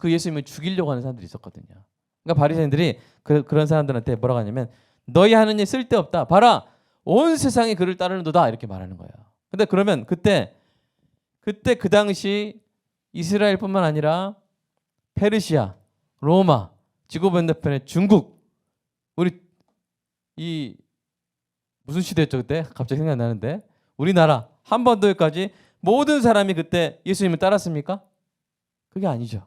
그 예수님을 죽이려고 하는 사람들이 있었거든요. 그러니까 바리새인들이 그런 사람들한테 뭐라고 하냐면 너희 하는 일 쓸데없다. 봐라. 온 세상이 그를 따르는도다. 이렇게 말하는 거예요. 근데 그러면 그때 그 당시 이스라엘뿐만 아니라 페르시아, 로마, 지구 반대편의 중국, 우리 이 무슨 시대였죠 그때? 갑자기 생각나는데 우리나라 한반도에까지 모든 사람이 그때 예수님을 따랐습니까? 그게 아니죠.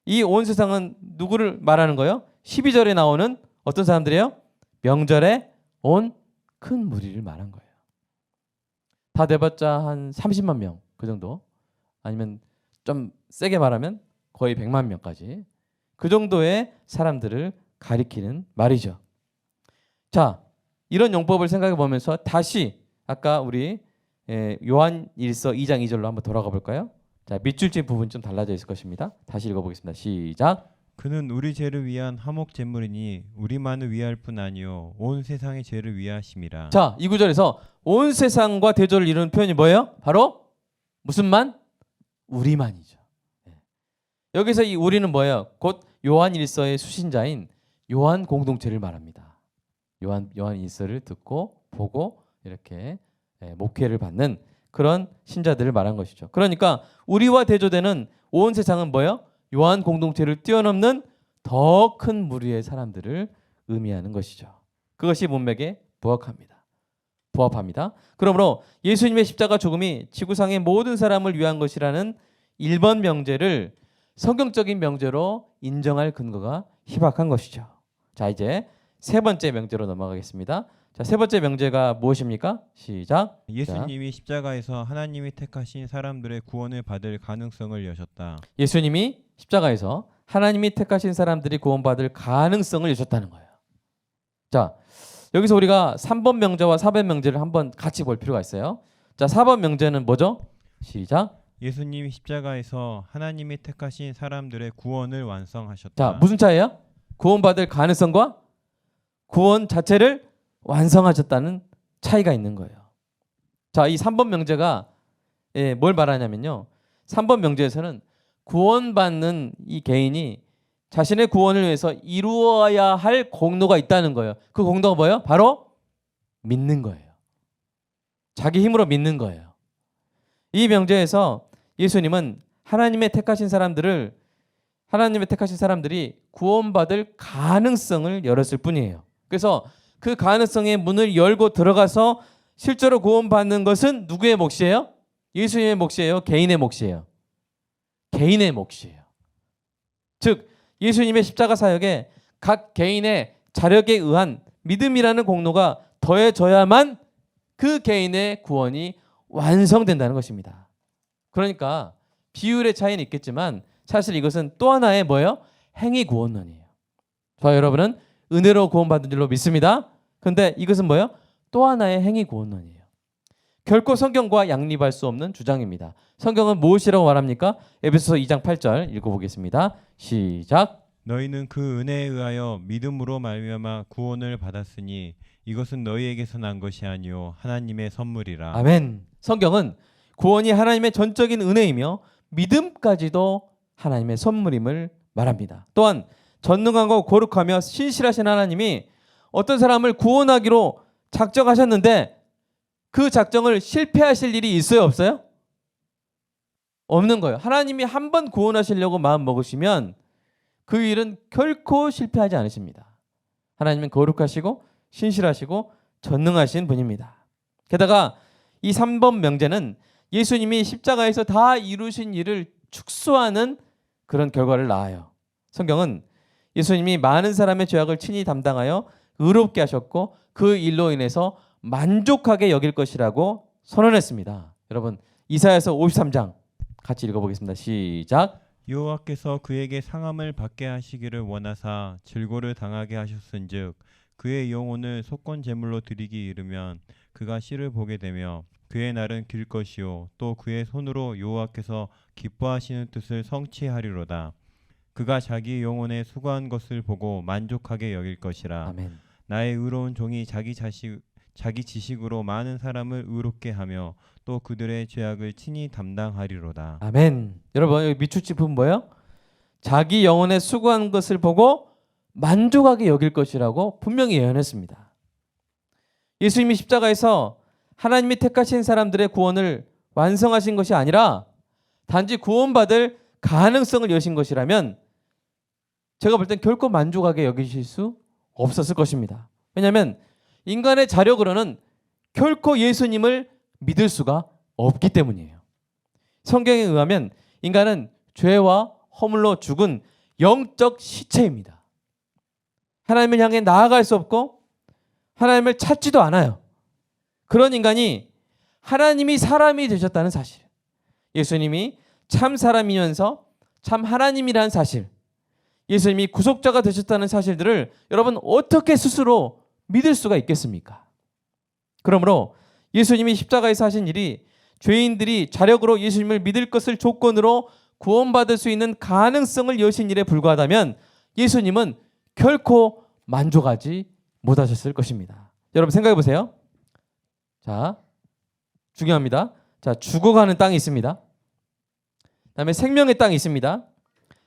이 온 세상은 누구를 말하는 거예요? 12절에 나오는 어떤 사람들이에요? 명절에 온 큰 무리를 말한 거예요. 다 돼봤자 한 30만 명 그 정도, 아니면 좀 세게 말하면 거의 100만 명까지 그 정도의 사람들을 가리키는 말이죠. 자, 이런 용법을 생각해 보면서 다시 아까 우리 요한일서 2장 2절로 한번 돌아가 볼까요? 자, 밑줄진 부분 좀 달라져 있을 것입니다. 다시 읽어보겠습니다. 시작. 그는 우리 죄를 위한 화목 제물이니 우리만을 위할 뿐 아니요 온 세상의 죄를 위하심이라. 자, 이 구절에서 온 세상과 대조를 이루는 표현이 뭐예요? 바로 무슨 만? 우리만이죠. 여기서 이 우리는 뭐예요? 곧 요한일서의 수신자인 요한 공동체를 말합니다. 요한일서를 듣고 보고 이렇게 목회를 받는 그런 신자들을 말한 것이죠. 그러니까 우리와 대조되는 온 세상은 뭐예요? 요한 공동체를 뛰어넘는 더 큰 무리의 사람들을 의미하는 것이죠. 그것이 문맥에 부합합니다. 부합합니다. 그러므로 예수님의 십자가 죽음이 지구상의 모든 사람을 위한 것이라는 1번 명제를 성경적인 명제로 인정할 근거가 희박한 것이죠. 자, 이제 세 번째 명제로 넘어가겠습니다. 자, 세 번째 명제가 무엇입니까? 시작. 예수님이 십자가에서 하나님이 택하신 사람들의 구원을 받을 가능성을 여셨다. 예수님이 십자가에서 하나님이 택하신 사람들이 구원받을 가능성을 여셨다는 거예요. 자, 여기서 우리가 3번 명제와 4번 명제를 한번 같이 볼 필요가 있어요. 자, 4번 명제는 뭐죠? 시작. 예수님이 십자가에서 하나님이 택하신 사람들의 구원을 완성하셨다. 자, 무슨 차이예요? 구원받을 가능성과 구원 자체를 완성하셨다는 차이가 있는 거예요. 자, 이 3번 명제가 뭘 말하냐면요. 3번 명제에서는 구원받는 이 개인이 자신의 구원을 위해서 이루어야 할 공로가 있다는 거예요. 그 공로가 뭐예요? 바로 믿는 거예요. 자기 힘으로 믿는 거예요. 이 명제에서 예수님은 하나님의 택하신 사람들이 구원받을 가능성을 열었을 뿐이에요. 그래서 그 가능성의 문을 열고 들어가서 실제로 구원받는 것은 누구의 몫이에요? 예수님의 몫이에요? 개인의 몫이에요? 개인의 몫이에요. 즉 예수님의 십자가 사역에 각 개인의 자력에 의한 믿음이라는 공로가 더해져야만 그 개인의 구원이 완성된다는 것입니다. 그러니까 비율의 차이는 있겠지만 사실 이것은 또 하나의 뭐예요? 행위 구원론이에요. 저 여러분은 은혜로 구원받은 줄로 믿습니다. 그런데 이것은 뭐예요? 또 하나의 행위 구원론이에요. 결코 성경과 양립할 수 없는 주장입니다. 성경은 무엇이라고 말합니까? 에베소서 2장 8절 읽어보겠습니다. 시작. 너희는 그 은혜에 의하여 믿음으로 말미암아 구원을 받았으니 이것은 너희에게서 난 것이 아니요 하나님의 선물이라. 아멘. 성경은 구원이 하나님의 전적인 은혜이며 믿음까지도 하나님의 선물임을 말합니다. 또한 전능하고 거룩하며 신실하신 하나님이 어떤 사람을 구원하기로 작정하셨는데 그 작정을 실패하실 일이 있어요, 없어요? 없는 거예요. 하나님이 한 번 구원하시려고 마음 먹으시면 그 일은 결코 실패하지 않으십니다. 하나님은 거룩하시고 신실하시고 전능하신 분입니다. 게다가 이 3번 명제는 예수님이 십자가에서 다 이루신 일을 축소하는 그런 결과를 낳아요. 성경은 예수님이 많은 사람의 죄악을 친히 담당하여 의롭게 하셨고 그 일로 인해서 만족하게 여길 것이라고 선언했습니다. 여러분 이사야서 53장 같이 읽어보겠습니다. 시작. 여호와께서 그에게 상함을 받게 하시기를 원하사 질고를 당하게 하셨은즉 그의 영혼을 속건 제물로 드리기 이르면 그가 씨를 보게 되며 그의 날은 길 것이요 또 그의 손으로 여호와께서 기뻐하시는 뜻을 성취하리로다. 그가 자기 영혼에 수고한 것을 보고 만족하게 여길 것이라. 아멘. 나의 의로운 종이 자기 지식으로 많은 사람을 의롭게 하며 또 그들의 죄악을 친히 담당하리로다. 아멘. 여러분 여기 밑줄 짚은 뭐예요? 자기 영혼에 수고한 것을 보고 만족하게 여길 것이라고 분명히 예언했습니다. 예수님이 십자가에서 하나님이 택하신 사람들의 구원을 완성하신 것이 아니라 단지 구원받을 가능성을 여신 것이라면 제가 볼 땐 결코 만족하게 여기실 수 없었을 것입니다. 왜냐하면 인간의 자력으로는 결코 예수님을 믿을 수가 없기 때문이에요. 성경에 의하면 인간은 죄와 허물로 죽은 영적 시체입니다. 하나님을 향해 나아갈 수 없고 하나님을 찾지도 않아요. 그런 인간이 하나님이 사람이 되셨다는 사실, 예수님이 참 사람이면서 참 하나님이라는 사실, 예수님이 구속자가 되셨다는 사실들을 여러분 어떻게 스스로 믿을 수가 있겠습니까? 그러므로 예수님이 십자가에서 하신 일이 죄인들이 자력으로 예수님을 믿을 것을 조건으로 구원받을 수 있는 가능성을 여신 일에 불과하다면 예수님은 결코 만족하지 못하셨을 것입니다. 여러분 생각해 보세요. 자, 중요합니다. 자, 죽어가는 땅이 있습니다. 그다음에 생명의 땅이 있습니다.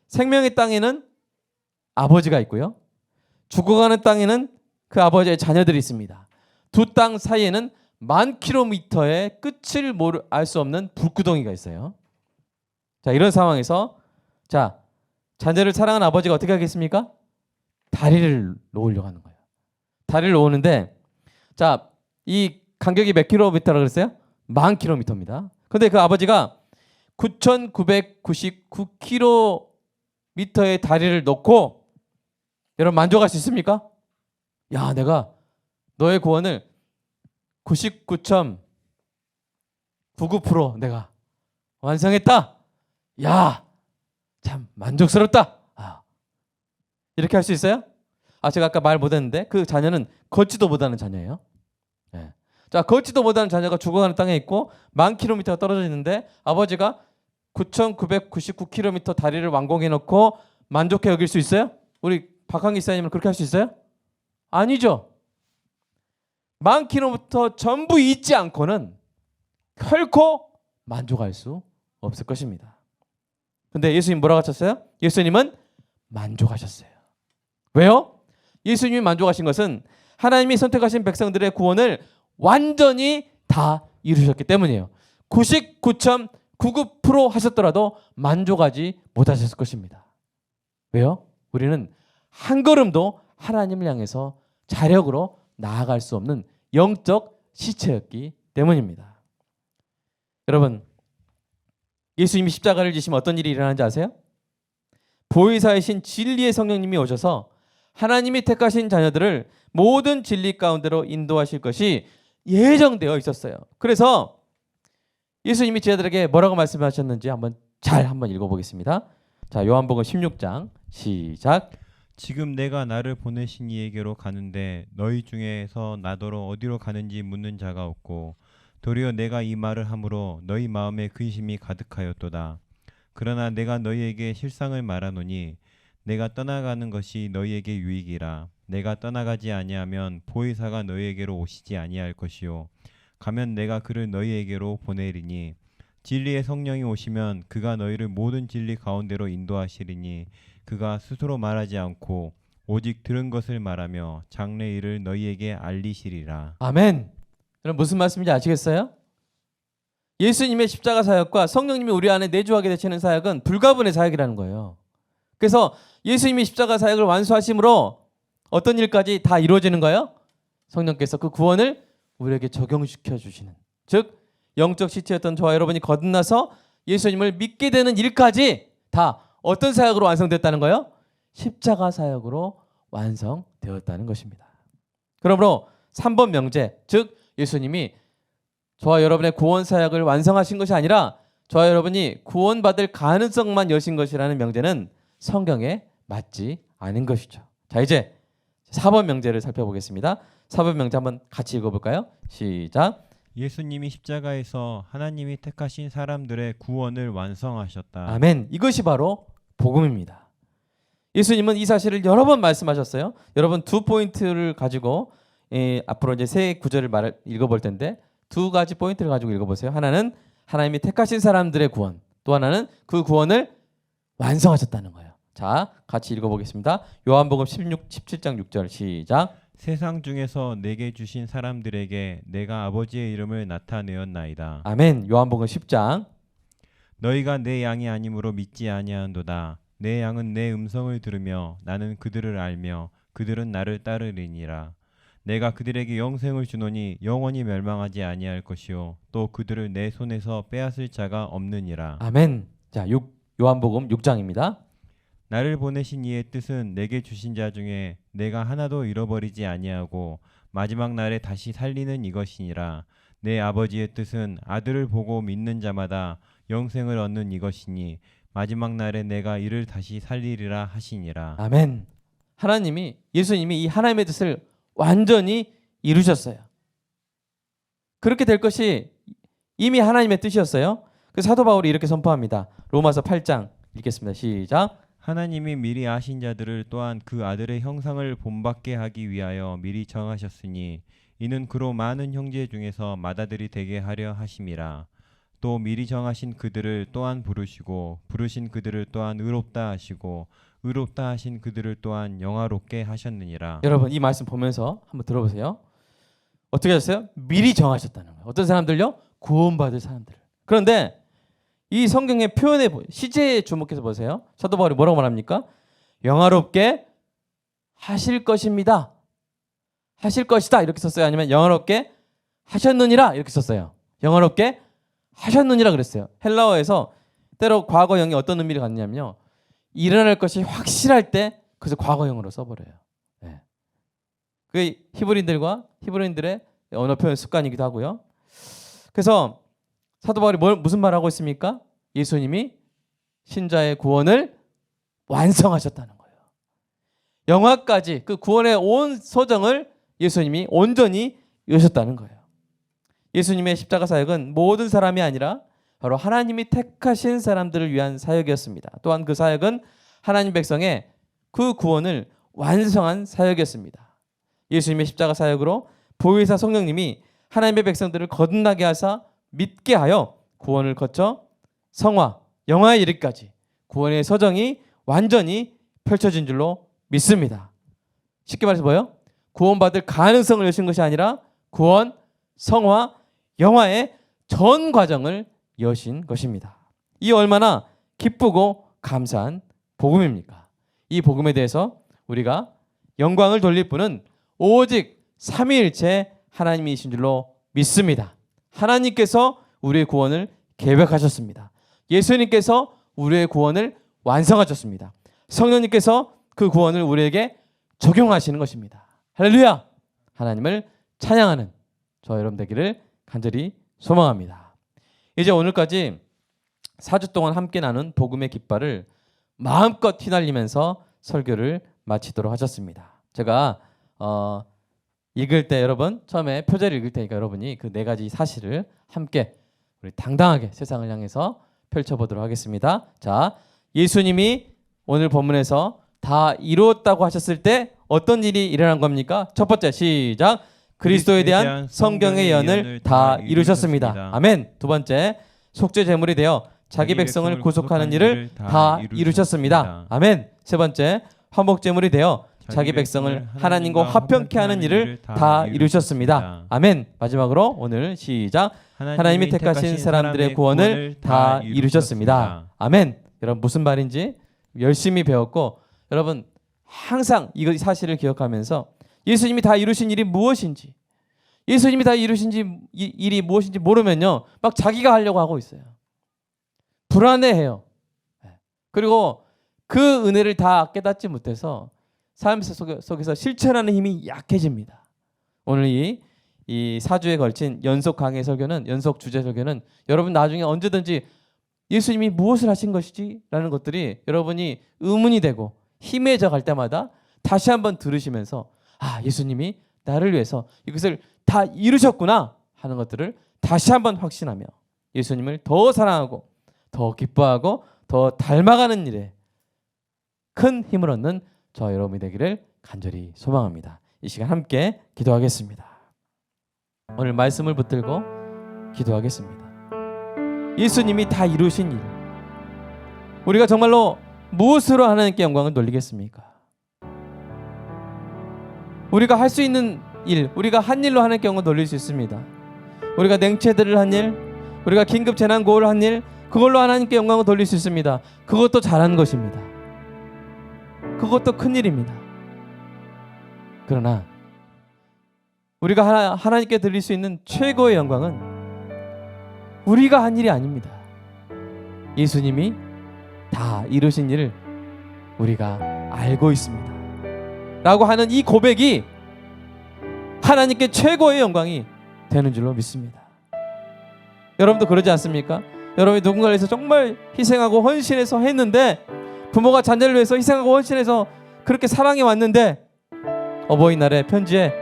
생명의 땅에는 아버지가 있고요. 죽어가는 땅에는 그 아버지의 자녀들이 있습니다. 두 땅 사이에는 10,000km의 끝을 알 수 없는 불구덩이가 있어요. 자, 이런 상황에서 자, 자녀를 사랑하는 아버지가 어떻게 하겠습니까? 다리를 놓으려고 하는 거예요. 다리를 놓는데 자, 이 간격이 몇 킬로미터라고 그랬어요? 10,000킬로미터입니다. 근데 그 아버지가 9,999킬로미터의 다리를 놓고 여러분 만족할 수 있습니까? 야, 내가 너의 구원을 99.99% 내가 완성했다. 야, 참 만족스럽다. 이렇게 할 수 있어요? 제가 아까 말 못했는데 그 자녀는 걷지도 못하는 자녀예요. 네. 자, 걷지도 못하는 자녀가 죽어가는 땅에 있고 10,000킬로미터가 떨어져 있는데 아버지가 9,999킬로미터 다리를 완공해 놓고 만족해 여길 수 있어요? 우리 박한기 사님은 그렇게 할 수 있어요? 아니죠. 10,000킬로미터 전부 잊지 않고는 결코 만족할 수 없을 것입니다. 근데 예수님 뭐라고 하셨어요? 예수님은 만족하셨어요. 왜요? 예수님이 만족하신 것은 하나님이 선택하신 백성들의 구원을 완전히 다 이루셨기 때문이에요. 99.99% 하셨더라도 만족하지 못하셨을 것입니다. 왜요? 우리는 한 걸음도 하나님을 향해서 자력으로 나아갈 수 없는 영적 시체였기 때문입니다. 여러분, 예수님이 십자가를 지시면 어떤 일이 일어나는지 아세요? 보혜사이신 진리의 성령님이 오셔서 하나님이 택하신 자녀들을 모든 진리 가운데로 인도하실 것이 예정되어 있었어요. 그래서 예수님이 제자들에게 뭐라고 말씀하셨는지 한번 읽어보겠습니다. 자, 요한복음 16장 시작. 지금 내가 나를 보내신 이에게로 가는데 너희 중에서 나더러 어디로 가는지 묻는 자가 없고 도리어 내가 이 말을 함으로 너희 마음에 근심이 가득하였도다. 그러나 내가 너희에게 실상을 말하노니 내가 떠나가는 것이 너희에게 유익이라. 내가 떠나가지 아니하면 보혜사가 너희에게로 오시지 아니할 것이요 가면 내가 그를 너희에게로 보내리니 진리의 성령이 오시면 그가 너희를 모든 진리 가운데로 인도하시리니 그가 스스로 말하지 않고 오직 들은 것을 말하며 장래 일을 너희에게 알리시리라. 아멘. 여러분 무슨 말씀인지 아시겠어요? 예수님의 십자가 사역과 성령님이 우리 안에 내주하게 되시는 사역은 불가분의 사역이라는 거예요. 그래서 예수님이 십자가 사역을 완수하심으로 어떤 일까지 다 이루어지는 거예요? 성령께서 그 구원을 우리에게 적용시켜 주시는, 즉 영적 시체였던 저와 여러분이 거듭나서 예수님을 믿게 되는 일까지 다 어떤 사역으로 완성됐다는 거예요? 십자가 사역으로 완성되었다는 것입니다. 그러므로 3번 명제, 즉 예수님이 저와 여러분의 구원 사역을 완성하신 것이 아니라 저와 여러분이 구원받을 가능성만 여신 것이라는 명제는 성경에 맞지 않은 것이죠. 자, 이제 4번 명제를 살펴보겠습니다. 4번 명제 한번 같이 읽어볼까요? 시작. 예수님이 십자가에서 하나님이 택하신 사람들의 구원을 완성하셨다. 아멘. 이것이 바로 복음입니다. 예수님은 이 사실을 여러 번 말씀하셨어요. 여러분 두 포인트를 가지고 앞으로 이제 세 구절을 읽어볼 텐데 두 가지 포인트를 가지고 읽어보세요. 하나는 하나님이 택하신 사람들의 구원, 또 하나는 그 구원을 완성하셨다는 거예요. 자, 같이 읽어보겠습니다. 요한복음 17장 6절 시작. 세상 중에서 내게 주신 사람들에게 내가 아버지의 이름을 나타내었나이다. 아멘. 요한복음 10장. 너희가 내 양이 아니므로 믿지 아니하는도다. 내 양은 내 음성을 들으며 나는 그들을 알며 그들은 나를 따르리니라. 내가 그들에게 영생을 주노니 영원히 멸망하지 아니할 것이요 또 그들을 내 손에서 빼앗을 자가 없느니라. 아멘. 자, 요한복음 6장입니다. 나를 보내신 이의 뜻은 내게 주신 자 중에 내가 하나도 잃어버리지 아니하고 마지막 날에 다시 살리는 이것이니라. 내 아버지의 뜻은 아들을 보고 믿는 자마다 영생을 얻는 이것이니 마지막 날에 내가 이를 다시 살리리라 하시니라. 아멘. 예수님이 이 하나님의 뜻을 완전히 이루셨어요. 그렇게 될 것이 이미 하나님의 뜻이었어요. 그 사도 바울이 이렇게 선포합니다. 로마서 8장 읽겠습니다. 시작. 하나님이 미리 아신 자들을 또한 그 아들의 형상을 본받게 하기 위하여 미리 정하셨으니 이는 그로 많은 형제 중에서 맏아들이 되게 하려 하심이라. 또 미리 정하신 그들을 또한 부르시고 부르신 그들을 또한 의롭다 하시고 의롭다 하신 그들을 또한 영화롭게 하셨느니라. 여러분 이 말씀 보면서 한번 들어보세요. 어떻게 하셨어요? 미리 정하셨다는 거예요. 어떤 사람들요? 구원받을 사람들. 그런데 이 성경의 표현에 시제에 주목해서 보세요. 사도 바울이 뭐라고 말합니까? 영화롭게 하실 것입니다. 하실 것이다 이렇게 썼어요? 아니면 영화롭게 하셨느니라 이렇게 썼어요. 영화롭게 하셨느니라 그랬어요. 헬라어에서 때로 과거형이 어떤 의미를 갖냐면요, 일어날 것이 확실할 때 그래서 과거형으로 써버려요. 네. 그게 히브리인들의 언어 표현 습관이기도 하고요. 그래서 사도 바울이 무슨 말을 하고 있습니까? 예수님이 신자의 구원을 완성하셨다는 거예요. 영화까지 그 구원의 온 소정을 예수님이 온전히 이루셨다는 거예요. 예수님의 십자가 사역은 모든 사람이 아니라 바로 하나님이 택하신 사람들을 위한 사역이었습니다. 또한 그 사역은 하나님 백성의 그 구원을 완성한 사역이었습니다. 예수님의 십자가 사역으로 보혜사 성령님이 하나님의 백성들을 거듭나게 하사 믿게 하여 구원을 거쳐 성화, 영화에 이르기까지 구원의 서정이 완전히 펼쳐진 줄로 믿습니다. 쉽게 말해서 뭐예요? 구원받을 가능성을 여신 것이 아니라 구원, 성화, 영화의 전 과정을 여신 것입니다. 이 얼마나 기쁘고 감사한 복음입니까? 이 복음에 대해서 우리가 영광을 돌릴 분은 오직 삼위일체 하나님이신 줄로 믿습니다. 하나님께서 우리의 구원을 계획하셨습니다. 예수님께서 우리의 구원을 완성하셨습니다. 성령님께서 그 구원을 우리에게 적용하시는 것입니다. 할렐루야! 하나님을 찬양하는 저 여러분 되기를 간절히 소망합니다. 이제 오늘까지 4주 동안 함께 나눈 복음의 깃발을 마음껏 휘날리면서 설교를 마치도록 하셨습니다. 제가 읽을 때 여러분 처음에 표제를 읽을 테니까 여러분이 그 네 가지 사실을 함께 우리 당당하게 세상을 향해서 펼쳐보도록 하겠습니다. 자, 예수님이 오늘 본문에서 다 이루었다고 하셨을 때 어떤 일이 일어난 겁니까? 첫 번째 시작. 그리스도에 대한 성경의 예언을 다 이루셨습니다. 아멘. 두 번째, 속죄 제물이 되어 자기 백성을 구속하는 일을 다 이루셨습니다. 아멘. 세 번째, 화목 제물이 되어 자기 백성을 하나님과 화평케 하는 일을 다 이루셨습니다. 아멘. 마지막으로 오늘 시작. 하나님이 택하신 사람들의 구원을 다 이루셨습니다. 아멘. 여러분 무슨 말인지 열심히 배웠고, 여러분 항상 이 사실을 기억하면서 예수님이 다 이루신 일이 무엇인지, 예수님이 다 이루신 일이 무엇인지 모르면요, 막 자기가 하려고 하고 있어요. 불안해해요. 그리고 그 은혜를 다 깨닫지 못해서 삶 속에서 실천하는 힘이 약해집니다. 오늘 이 4주에 걸친 연속 강의 설교는, 연속 주제 설교는 여러분 나중에 언제든지 예수님이 무엇을 하신 것이지? 라는 것들이 여러분이 의문이 되고 희미해져 갈 때마다 다시 한번 들으시면서 예수님이 나를 위해서 이것을 다 이루셨구나 하는 것들을 다시 한번 확신하며 예수님을 더 사랑하고 더 기뻐하고 더 닮아가는 일에 큰 힘을 얻는 저 여러분이 되기를 간절히 소망합니다. 이 시간 함께 기도하겠습니다. 오늘 말씀을 붙들고 기도하겠습니다. 예수님이 다 이루신 일, 우리가 정말로 무엇으로 하나님께 영광을 돌리겠습니까? 우리가 할 수 있는 일, 우리가 한 일로 하나님께 영광을 돌릴 수 있습니다. 우리가 냉채들을 한 일, 우리가 긴급 재난구호를 한 일, 그걸로 하나님께 영광을 돌릴 수 있습니다. 그것도 잘한 것입니다. 그것도 큰 일입니다. 그러나 우리가 하나님께 드릴 수 있는 최고의 영광은 우리가 한 일이 아닙니다. 예수님이 다 이루신 일을 우리가 알고 있습니다 라고 하는 이 고백이 하나님께 최고의 영광이 되는 줄로 믿습니다. 여러분도 그러지 않습니까? 여러분이 누군가를 위해서 정말 희생하고 헌신해서 했는데, 부모가 자녀를 위해서 희생하고 헌신해서 그렇게 사랑해 왔는데, 어버이날에 편지에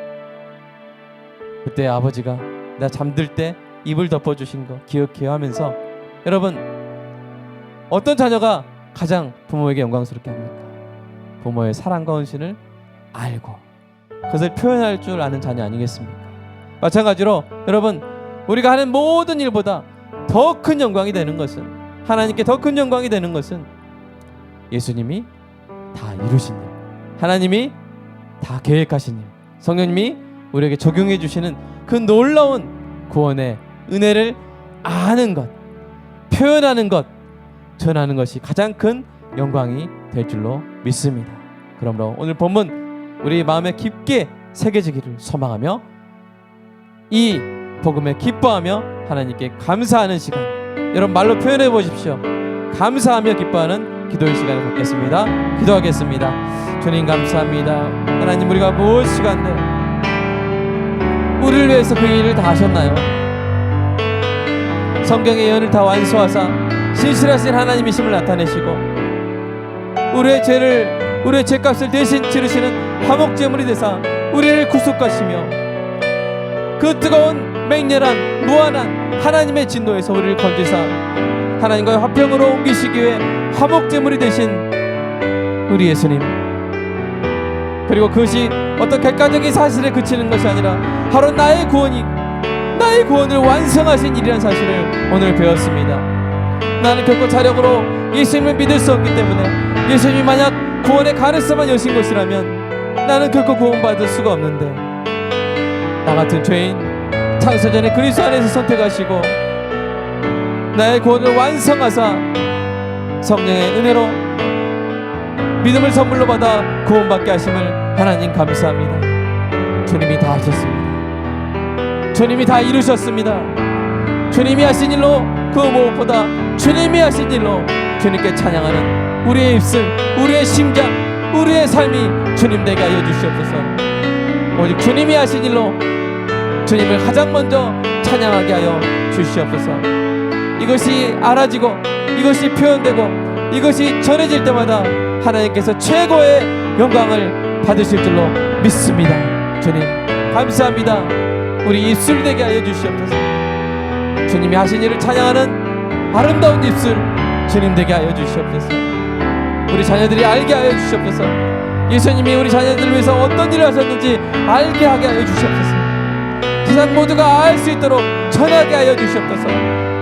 그때 아버지가 나 잠들 때 이불 덮어주신 거 기억해요 하면서, 여러분 어떤 자녀가 가장 부모에게 영광스럽게 합니까? 부모의 사랑과 헌신을 알고 그것을 표현할 줄 아는 자녀 아니겠습니까? 마찬가지로 여러분, 우리가 하는 모든 일보다 더 큰 영광이 되는 것은, 하나님께 더 큰 영광이 되는 것은 예수님이 다 이루신 일, 하나님이 다 계획하신 일, 성령님이 우리에게 적용해 주시는 그 놀라운 구원의 은혜를 아는 것, 표현하는 것, 전하는 것이 가장 큰 영광이 될 줄로 믿습니다. 그러므로 오늘 본문 우리 마음에 깊게 새겨지기를 소망하며 이 복음에 기뻐하며 하나님께 감사하는 시간, 여러분 말로 표현해 보십시오. 감사하며 기뻐하는 기도의 시간을 갖겠습니다. 기도하겠습니다. 주님 감사합니다. 하나님, 우리가 무엇이간데 우리를 위해서 그 일을 다 하셨나요? 성경의 예언을 다 완수하사 신실하신 하나님이심을 나타내시고 우리의 죄값을 대신 치르시는 화목제물이 되사 우리를 구속하시며 그 뜨거운 맹렬한 무한한 하나님의 진노에서 우리를 건지사 하나님과의 화평으로 옮기시기 위해 화목제물이 되신 우리 예수님, 그리고 그것이 어떤 객관적인 사실에 그치는 것이 아니라 바로 나의 구원을 완성하신 일이라는 사실을 오늘 배웠습니다. 나는 결코 자력으로 예수님을 믿을 수 없기 때문에, 예수님이 만약 구원의 가능성만 여신 것이라면 나는 결코 구원받을 수가 없는데, 나 같은 죄인 창세전에 그리스도 안에서 선택하시고 나의 구원을 완성하사 성령의 은혜로 믿음을 선물로 받아 구원받게 하심을 하나님 감사합니다. 주님이 다 하셨습니다. 주님이 다 이루셨습니다. 주님이 하신 일로, 그 무엇보다 주님이 하신 일로 주님께 찬양하는 우리의 입술, 우리의 심장, 우리의 삶이 주님 되게 하여 주시옵소서. 오직 주님이 하신 일로 주님을 가장 먼저 찬양하게 하여 주시옵소서. 이것이 알아지고 이것이 표현되고 이것이 전해질 때마다 하나님께서 최고의 영광을 받으실 줄로 믿습니다. 주님 감사합니다. 우리 입술 되게 하여 주시옵소서. 주님이 하신 일을 찬양하는 아름다운 입술 주님 되게 하여 주시옵소서. 우리 자녀들이 알게 하여 주시옵소서. 예수님이 우리 자녀들을 위해서 어떤 일을 하셨는지 알게 하게 하여 주시옵소서. 세상 모두가 알 수 있도록 전하게 하여 주시옵소서.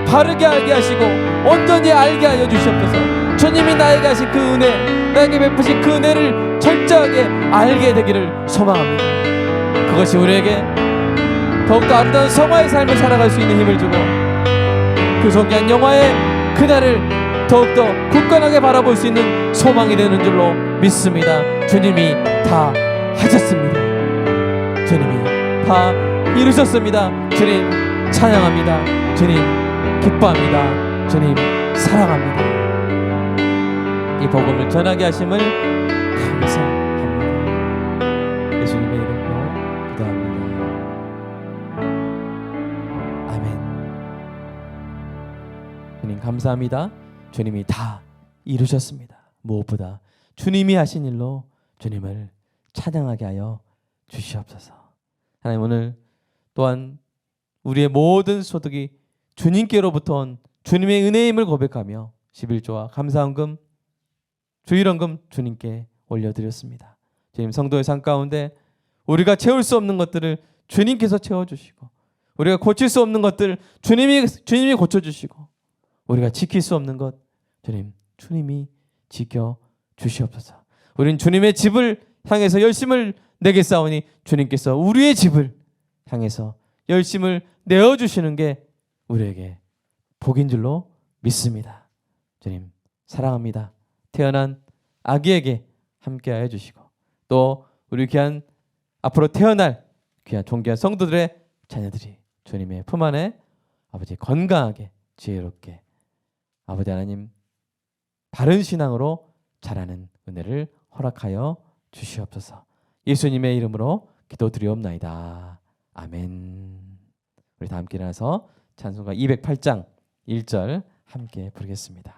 바르게 알게 하시고 온전히 알게 하여 주시옵소서. 주님이 나에게 하신 그 은혜, 나에게 베푸신 그 은혜를 철저하게 알게 되기를 소망합니다. 그것이 우리에게 더욱더 아름다운 성화의 삶을 살아갈 수 있는 힘을 주고 그 존귀한 영화의 그날을 더욱더 굳건하게 바라볼 수 있는 소망이 되는 줄로 믿습니다. 주님이 다 하셨습니다. 주님이 다 이루셨습니다. 주님 찬양합니다. 주님 기뻐합니다. 주님 사랑합니다. 이 복음을 전하게 하심을 감사합니다. 예수님의 이름으로 기도합니다. 아멘. 주님 감사합니다. 주님이 다 이루셨습니다. 무엇보다 주님이 하신 일로 주님을 찬양하게 하여 주시옵소서. 하나님, 오늘 또한 우리의 모든 소득이 주님께로부터 온 주님의 은혜임을 고백하며 11조와 감사헌금, 주일헌금 주님께 올려드렸습니다. 주님, 성도의 삶 가운데 우리가 채울 수 없는 것들을 주님께서 채워주시고 우리가 고칠 수 없는 것들 주님이 고쳐주시고 우리가 지킬 수 없는 것 주님이 지켜주시옵소서. 우리는 주님의 집을 향해서 열심을 내겠사오니 주님께서 우리의 집을 향해서 열심을 내어주시는 게 우리에게 복인 줄로 믿습니다. 주님 사랑합니다. 태어난 아기에게 함께하여 주시고 또 우리 귀한 앞으로 태어날 귀한 존귀한 성도들의 자녀들이 주님의 품 안에 아버지 건강하게 지혜롭게 아버지 하나님 바른 신앙으로 자라는 은혜를 허락하여 주시옵소서. 예수님의 이름으로 기도드리옵나이다. 아멘. 우리 다 함께 일어나서 찬송가 208장 1절 함께 부르겠습니다.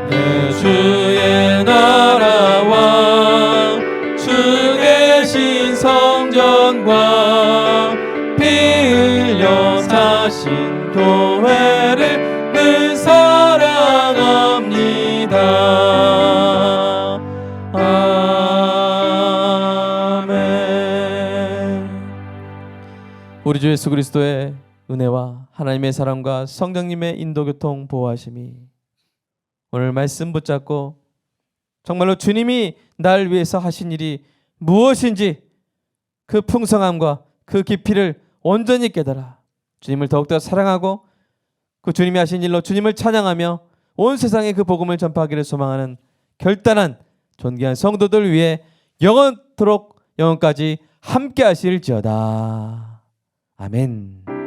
내 주의 나라와 주 계신 성전과 피 흘려 사신 교회를 늘 사랑합니다. 아멘. 우리 주 예수 그리스도의 은혜와 하나님의 사랑과 성령님의 인도교통 보호하심이 오늘 말씀 붙잡고 정말로 주님이 날 위해서 하신 일이 무엇인지 그 풍성함과 그 깊이를 온전히 깨달아 주님을 더욱더 사랑하고 그 주님이 하신 일로 주님을 찬양하며 온 세상에 그 복음을 전파하기를 소망하는 결단한 존귀한 성도들 위해 영원토록 영원까지 함께 하실지어다. 아멘.